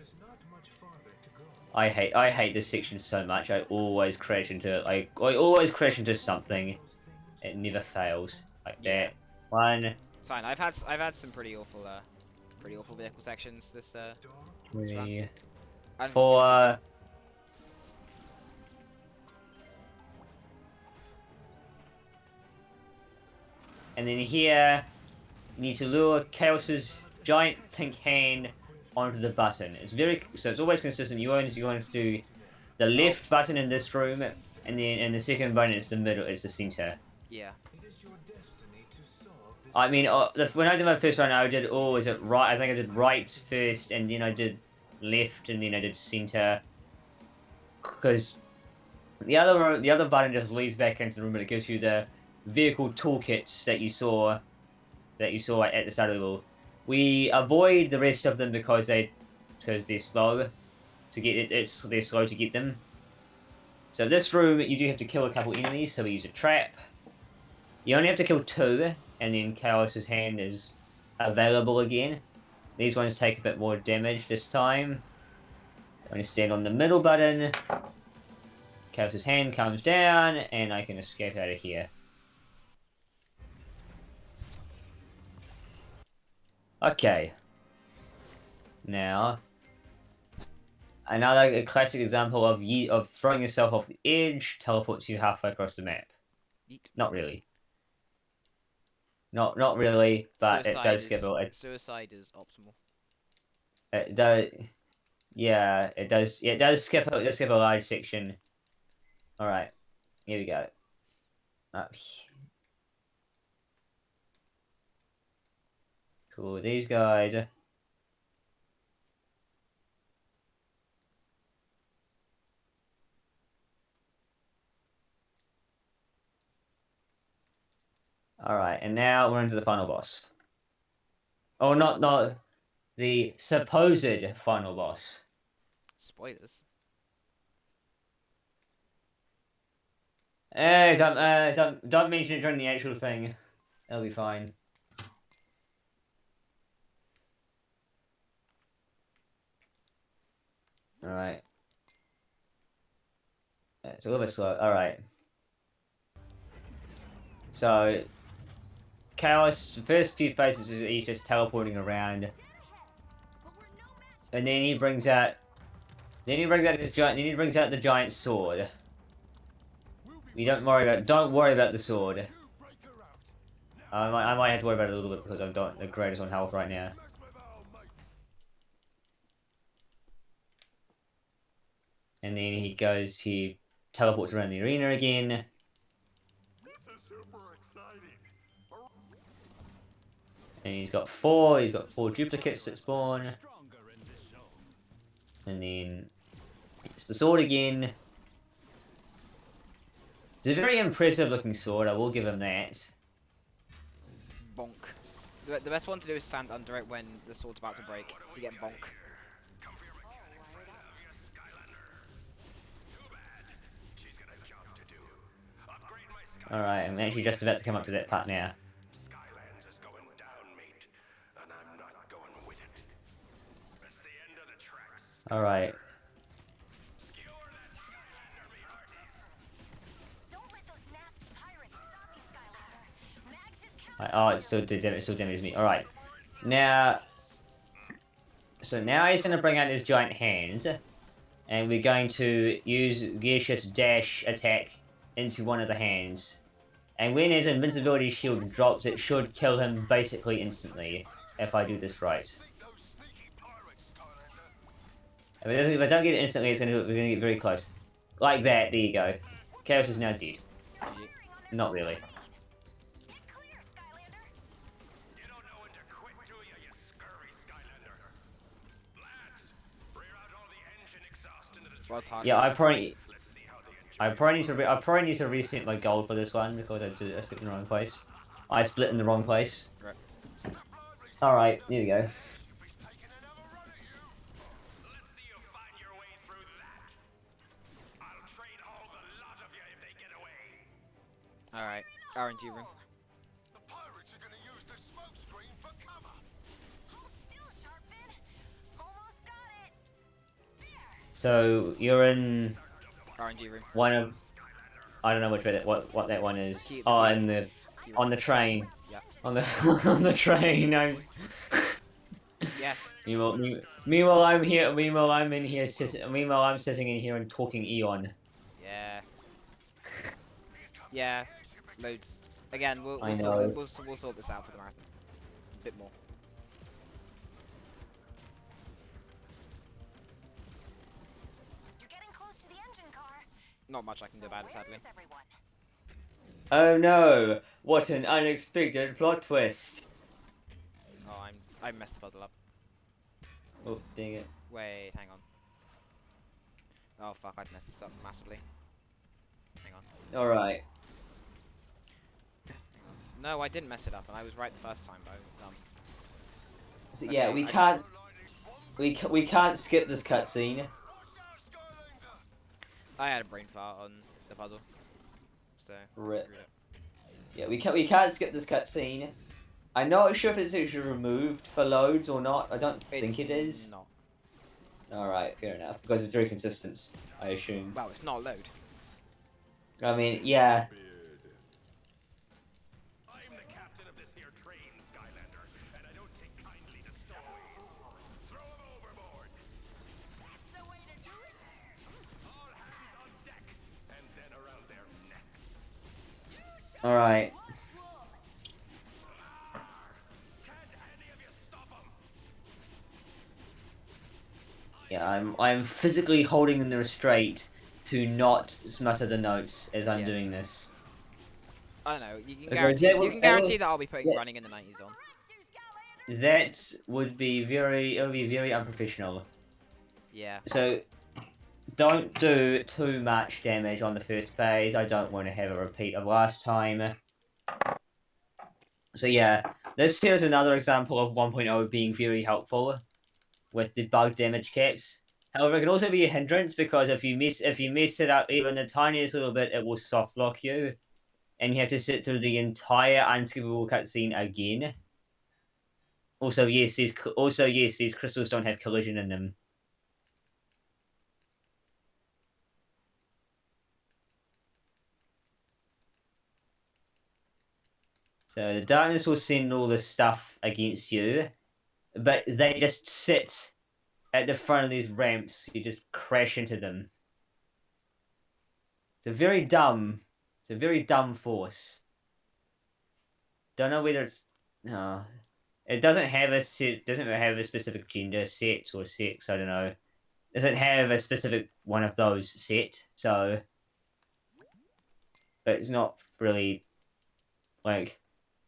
is not much farther to go. I hate this section so much. I always crash into it. I always crash into something. It never fails like Yeah. that. One, It's fine. I've had some pretty awful vehicle sections this three, I'm four. And then here, you need to lure Chaos's giant pink hand onto the button. So it's always consistent. You're going to do the left button in this room, and then in the second button it's the middle, it's the center. Yeah. It is your destiny to solve this. I mean, when I did my first run, I did, is it right? I think I did right first, and then I did left, and then I did center. Because the other button just leads back into the room, and it gives you the vehicle toolkits that you saw at the start of the level. We avoid the rest of them because they're slow to get it. They're slow to get them. So this room, you do have to kill a couple enemies. So we use a trap. You only have to kill 2, and then Chaos's hand is available again. These ones take a bit more damage this time. So I'm going to stand on the middle button. Chaos's hand comes down, and I can escape out of here. Okay. Now, another classic example of throwing yourself off the edge teleports you halfway across the map. Yeet. Not really. Not really, but it does skip a. Suicide is optimal. It does. Yeah, it does. It does skip a large section. All right, here we go. Up here. Cool. These guys. All right, and now we're into the final boss. Oh, not the supposed final boss. Spoilers. Don't mention it during the actual thing. It'll be fine. All right. It's a little bit slow. All right. So, Chaos, the first few phases, he's just teleporting around, and then he brings out, the giant sword. You don't worry about the sword. I might have to worry about it a little bit because I'm not the greatest on health right now. And then he teleports around the arena again. This is super exciting. And he's got four duplicates that spawn. And then it's the sword again. It's a very impressive looking sword, I will give him that. Bonk. The best one to do is stand under it when the sword's about to break, so you get bonk. Alright, I'm actually just about to come up to that part now. Skylands is going down, mate, and I'm not going with it. That's the end of the tracks. Alright. Skewer that Skylander, me hearties. Don't let those nasty pirates stop you, Skylander. Max is counting. Oh, it still damages me. Alright. Now... So now he's going to bring out his giant hands. And we're going to use Gearshift's dash attack into one of the hands. And when his invincibility shield drops, it should kill him basically instantly. If I do this right. Those sneaky pirates, Skylander. If I don't get it instantly, we're going to get very close. Like that, there you go. Chaos is now dead. Not really. Get clear, Skylander. You don't know when to quit, do you scurry Skylander? Lads, rear out all the engine exhaust into the What's hard? Yeah, I Let's see how the engine probably need to reset my gold for this one because I skipped in the wrong place. I split in the wrong place. Right. Alright, there we go. is taking another run at you. Let's see you find your way through that. I'll trade all the lot of you if they get away. Alright. RNG room. The pirates are gonna use the smoke screen for cover. Hold still, Sharpfin. Almost got it. There. So you're in RNG room. one of I don't know which way what that one is. Key- Oh, key- in the on the train. Yeah. On the on the train. Yes. Meanwhile, I'm here. Meanwhile, I'm in here. Meanwhile, I'm sitting in here and talking Eon. Yeah. Yeah. Loads. Again, we'll I sort, know. we'll sort this out for the marathon. A bit more. You're getting close to the engine car. Not much I can do about it, Where sadly. is everyone? Oh no! What an unexpected plot twist! Oh, I messed the puzzle up. Oh, dang it! Wait, hang on. Oh fuck, I've messed this up massively. Hang on. All right. No, I didn't mess it up, and I was right the first time, but I was dumb. So, Okay, yeah, we I can't. We can't skip this cutscene. I had a brain fart on the puzzle, so I Rip. screwed it. Yeah, we can't skip this cutscene. I'm not sure if it's actually removed for loads or not. I don't think it is. Not. Alright, fair enough. Because it's very consistent, I assume. Well, it's not a load. I mean, yeah. I'm the captain of this here train, Skylander, and I don't take kindly to stowaways. Throw them overboard. That's the way to do it. All hands on deck, and then around their necks. Alright. Can't any of you stop them? Yeah, I'm physically holding in the restraint to not smutter the notes as I'm Yes. doing this. I don't know. You can Okay, guarantee. that You would- can that guarantee would- that I'll be putting yeah. running in the 90s on. That would be very unprofessional. Yeah. So, don't do too much damage on the first phase. I don't want to have a repeat of last time. So yeah, this here is another example of 1.0 being very helpful with the bug damage caps. However, it can also be a hindrance because if you mess it up even the tiniest little bit, it will soft lock you, and you have to sit through the entire unskippable cutscene again. Also, yes, these crystals don't have collision in them. So the darkness will send all this stuff against you, but they just sit at the front of these ramps. You just crash into them. It's a very dumb force. Don't know whether it's no. It doesn't have a specific gender set or sex. I don't know. It doesn't have a specific one of those set. So, but it's not really like.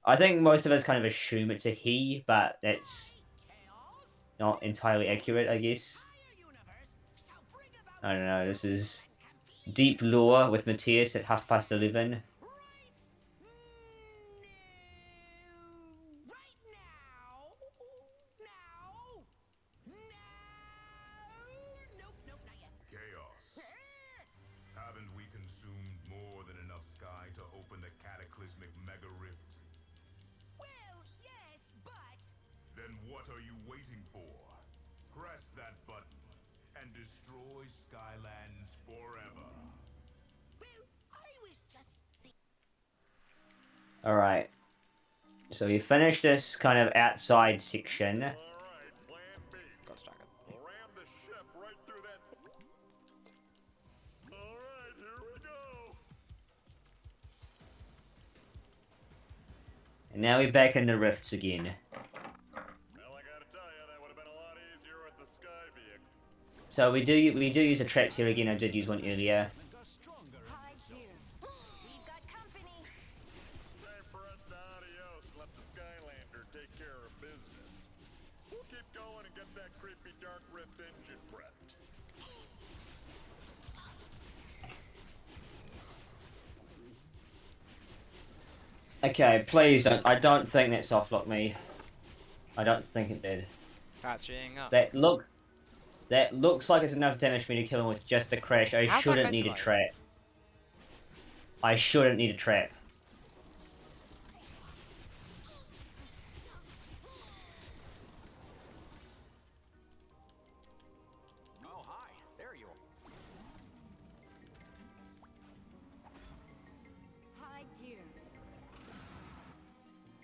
I think most of us kind of assume it's a he, but that's not entirely accurate, I guess. I don't know, this is Deep Lore with Matthias at 11:30. Right now. No. Nope, not yet. Chaos. Haven't we consumed more than enough sky to open the cataclysmic mega rift? Well, yes, but Then what are you waiting for? Press that button and destroy Skylands forever. well, I was just Alright. So we finished this kind of outside section. Alright, plan B. Got distracted. We'll ram the ship right through that. Alright, here we go. And now we're back in the rifts again. Well, I gotta tell you, that would have been a lot easier with the sky vehicle. So we do use the traps here again. I did use one earlier. Hide here. We've got company. Time for us to adios and let the Skylander take care of business. We'll keep going and get that creepy Dark Rift engine prepped. Okay, please don't. I don't think that softlocked me. I don't think it did. Patching up. That looks like it's enough damage for me to kill him with just a crash. I How'd that shouldn't guy need a survive? trap. I shouldn't need a trap. Oh, hi. There you are. Hide here.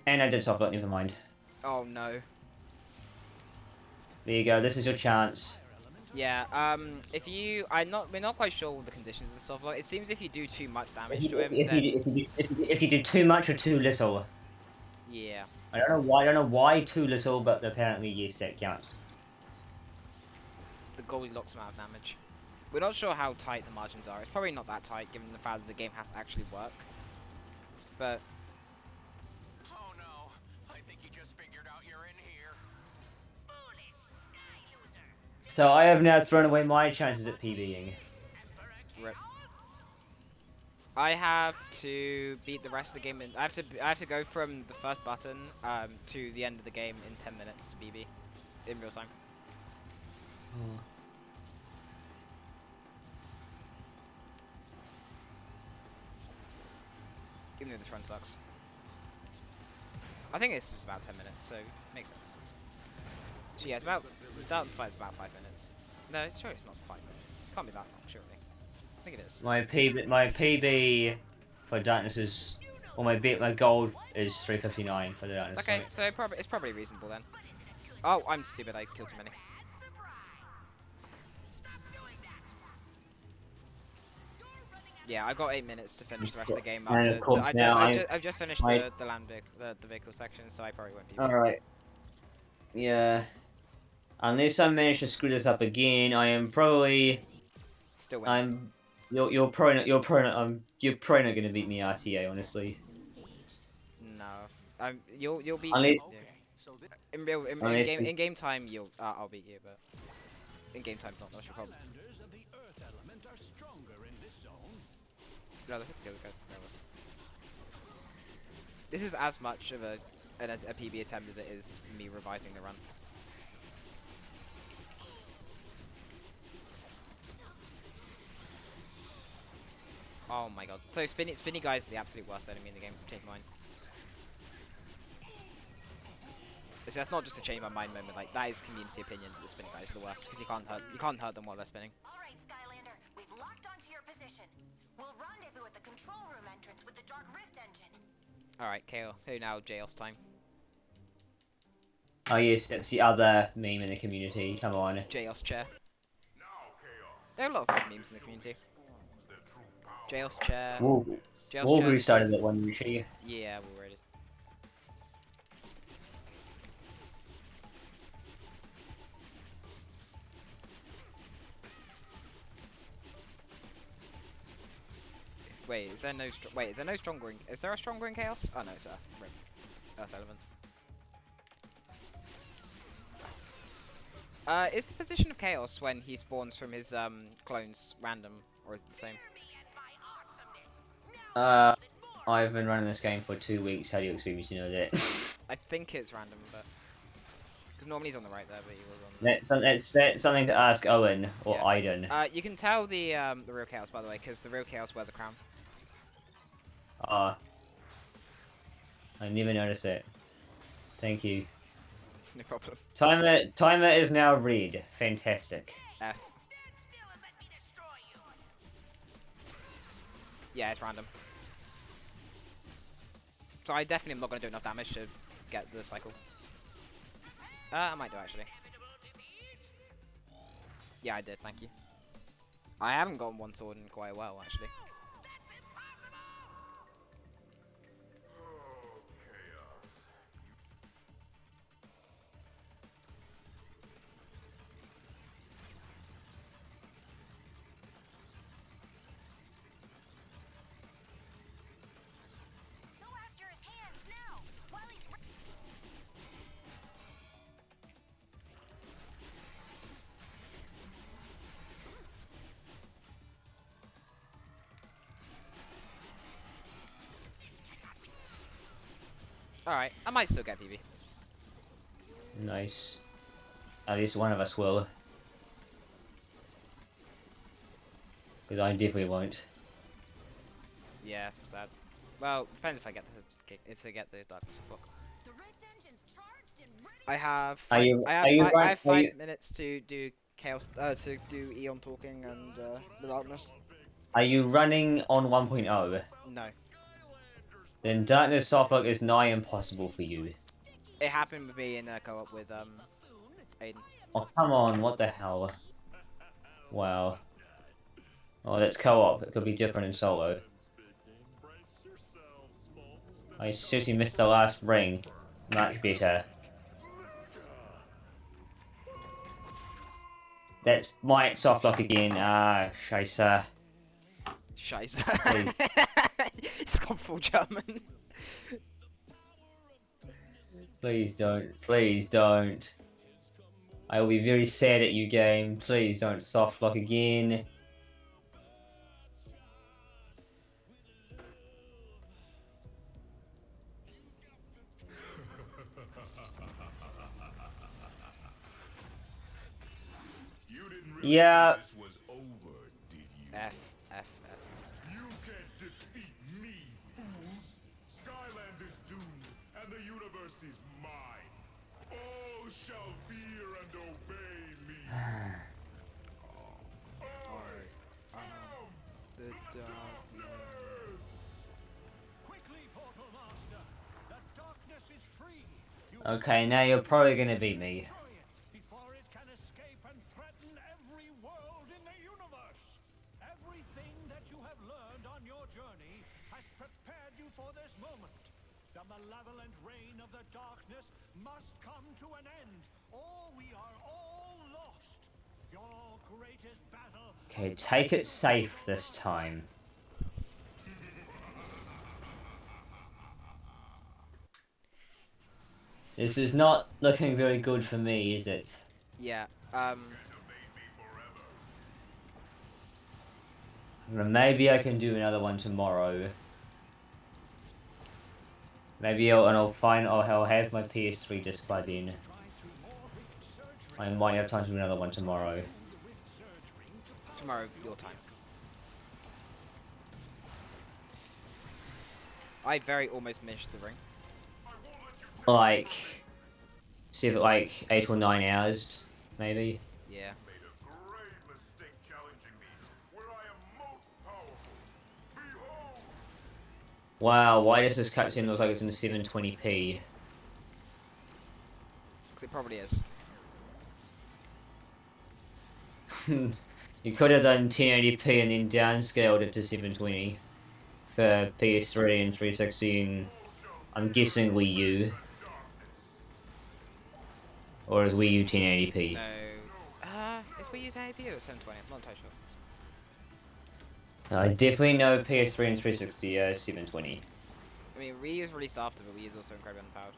And I did softlock. Never mind. Oh no. There you go. This is your chance. Yeah. We're not quite sure the conditions of the soft lock. It seems if you do too much damage to him, then If you do too much or too little. yeah. I don't know why too little, but apparently yes, that counts. The Goldilocks amount of damage. We're not sure how tight the margins are. It's probably not that tight, given the fact that the game has to actually work. But Oh no. I think you just figured out you're in here. Foolish sky loser. So I have now thrown away my chances at PBing. rip. I have to beat the rest of the game. I have to go from the first button to the end of the game in 10 minutes to BB in real time. Even though this run sucks. I think this is about 10 minutes, so makes sense. So yeah, it's about that fight's about 5 minutes. No, sure it's not 5 minutes. Can't be that long, surely. I think it is. My PB for darkness is, well, my gold is 359 for the darkness. Okay, point. so it's probably reasonable then. Oh, I'm stupid. I killed too many. Yeah, I got 8 minutes to finish the rest of the game. And After of course now I've just finished the vehicle section, so I probably won't be. Alright. Yeah. Unless I manage to screw this up again, I am probably. Still winning. You're probably not gonna beat me RTA, honestly. No. You'll beat Unless- me. In real Unless game we- in game time I'll beat you, but in game time's not much of a problem. Skylanders of the Earth element are stronger in this zone. No, let's go. This is as much of a PB attempt as it is me revising the run. Oh my god. So spinny guys are the absolute worst enemy in the game, take mine. So that's not just a change my mind moment, like that is community opinion that the spinning guys are the worst because you can't hurt them while they're spinning. All right, Skylander, we've locked onto your position. We'll rendezvous at the control room entrance with the Dark Rift engine. Alright, KO. Who now? Jails time. Oh yes, that's the other meme in the community. Come on. Jails chair. Now, Chaos. There are a lot of good memes in the community. The true power. Jails chair. Wolverine Jails chair. started that one usually. Yeah, we'll read it. Wait, is there no stronger in, is there a stronger in chaos? Oh no, it's Earth. Rip. Earth element. Is the position of chaos when he spawns from his clones random, or is it the same? I've been running this game for 2 weeks. How do you expect me to know that? I think it's random, but because normally he's on the right there, but he was on. That's something to ask Owen or Yeah. Aiden. You can tell the real Chaos, by the way, because the real Chaos wears a crown. I never noticed it. Thank you. No problem. Timer is now red. Fantastic. F. Yeah, it's random. So I definitely am not going to do enough damage to get the cycle. I might do, actually. Yeah, I did, thank you. I haven't gotten one sword in quite a while, actually. Go after his hands now, while he's Alright, I might still get PB. Nice. At least one of us will. Because I definitely won't. Yeah, sad. Well, depends if I get the darkness of block. the rift engine's charged and ready. I have Are you- I have are you five, right- I have are 5 you- minutes to do chaos to do Eon talking and the darkness. Are you running on 1.0? No. Then Darkness Softlock is nigh impossible for you. It happened with me in co-op with Aiden. Oh, come on, what the hell? Wow. Oh, that's co-op. It could be different in solo. I seriously missed the last ring. Much better. That's my softlock again. Ah, scheisse. Scheiße. It's gone full German. Please don't. Please don't. I will be very sad at you, game. Please don't softlock again. You didn't Yeah. this was over, did you? F. You can't defeat me, fools! Skylands is doomed, and the universe is mine. All shall fear and obey me. I am The darkness! Quickly, Portal Master. The darkness is free. You Okay, now you're probably gonna beat me. destroy it before it can escape and threaten every world in the universe. Everything that you have learned on your journey has prepared you for this moment. The malevolent reign of the darkness must come to an end, or we are all lost. Your greatest battle. Okay, take it safe this time. This is not looking very good for me, is it? Yeah. Maybe I can do another one tomorrow. Maybe I'll have my PS3 disc by then. I might have time to do another one tomorrow. Tomorrow, your time. I very almost missed the ring. Like 8 or 9 hours, maybe. Yeah. Made a grave mistake challenging me, where I am most powerful. Behold! Wow, why does this cutscene look like it's in 720p? Because it probably is. You could have done 1080p and then downscaled it to 720 for PS3 and 360 and I'm guessing Wii U. Or is Wii U 1080p? No. Is Wii U 1080p or 720? I'm not entirely sure. I definitely know PS3 and 360 are 720. I mean, Wii U's released after, but Wii U's also incredibly underpowered.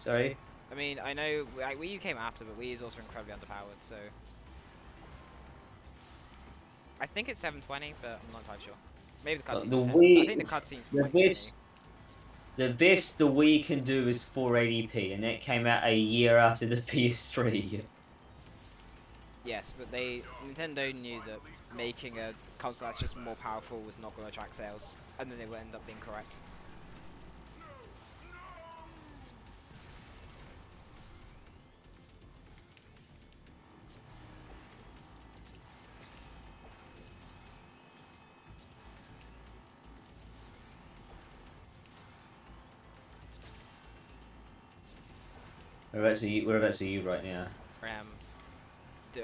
Sorry? I mean, I know Wii U came after, but Wii U's also incredibly underpowered, so... I think it's 720, but I'm not entirely sure. Maybe the cutscene's The 10. I Wii, think the cutscene's the like best, the best the Wii can do is 480p, and that came out a year after the PS3. Yes, but Nintendo knew that making a console that's just more powerful was not going to attract sales, and then they would end up being correct. Whereabouts are you right now?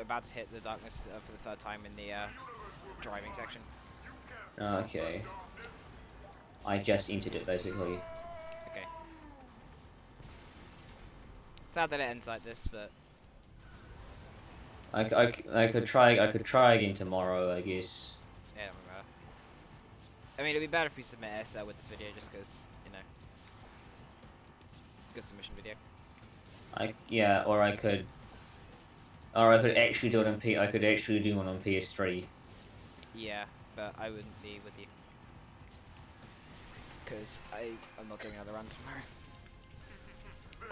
About to hit the darkness for the third time in the driving section. Okay. I just entered it basically. Okay. Sad that it ends like this, but I could try again tomorrow, I guess. yeah, don't matter. I mean, it'd be better if we submit ASL with this video, just because, you know, good submission video. Or I could actually do it on I could actually do one on PS3. Yeah, but I wouldn't be with you. Because I'm not doing another run tomorrow.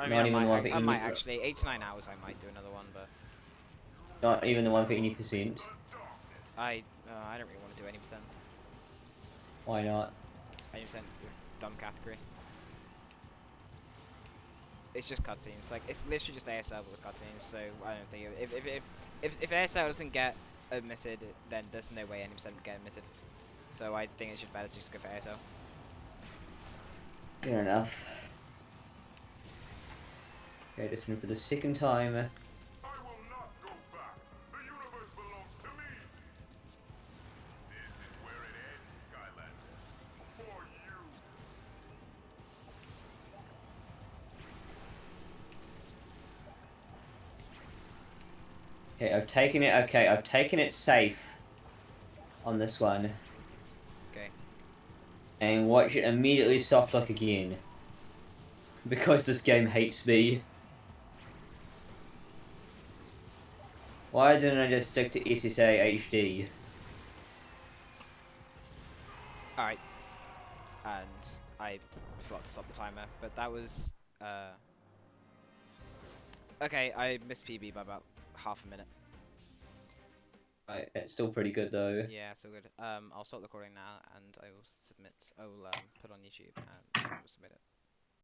Not even one for I might any- actually, 8 to 9 hours I might do another one, but Not even the one for any percent. I don't really want to do any percent. Why not? Any percent is a dumb category. It's just cutscenes, like, it's literally just ASL with cutscenes, so I don't think, if ASL doesn't get admitted, then there's no way any percent would get admitted. So I think it's just better to just go for ASL. Fair enough. Okay, just for the second time. I will not go back. The universe belongs to me. This is where it ends, Skylanders. For you. Okay, I've taken it. Okay, I've taken it safe on this one. Okay. And watch it immediately soft lock again. Because this game hates me. Why didn't I just stick to SSA HD? Alright. And I forgot to stop the timer, but that was, okay, I missed PB by about half a minute. Right, it's still pretty good though. Yeah, so good. I'll stop the recording now, and I will submit, I will put on YouTube and submit it.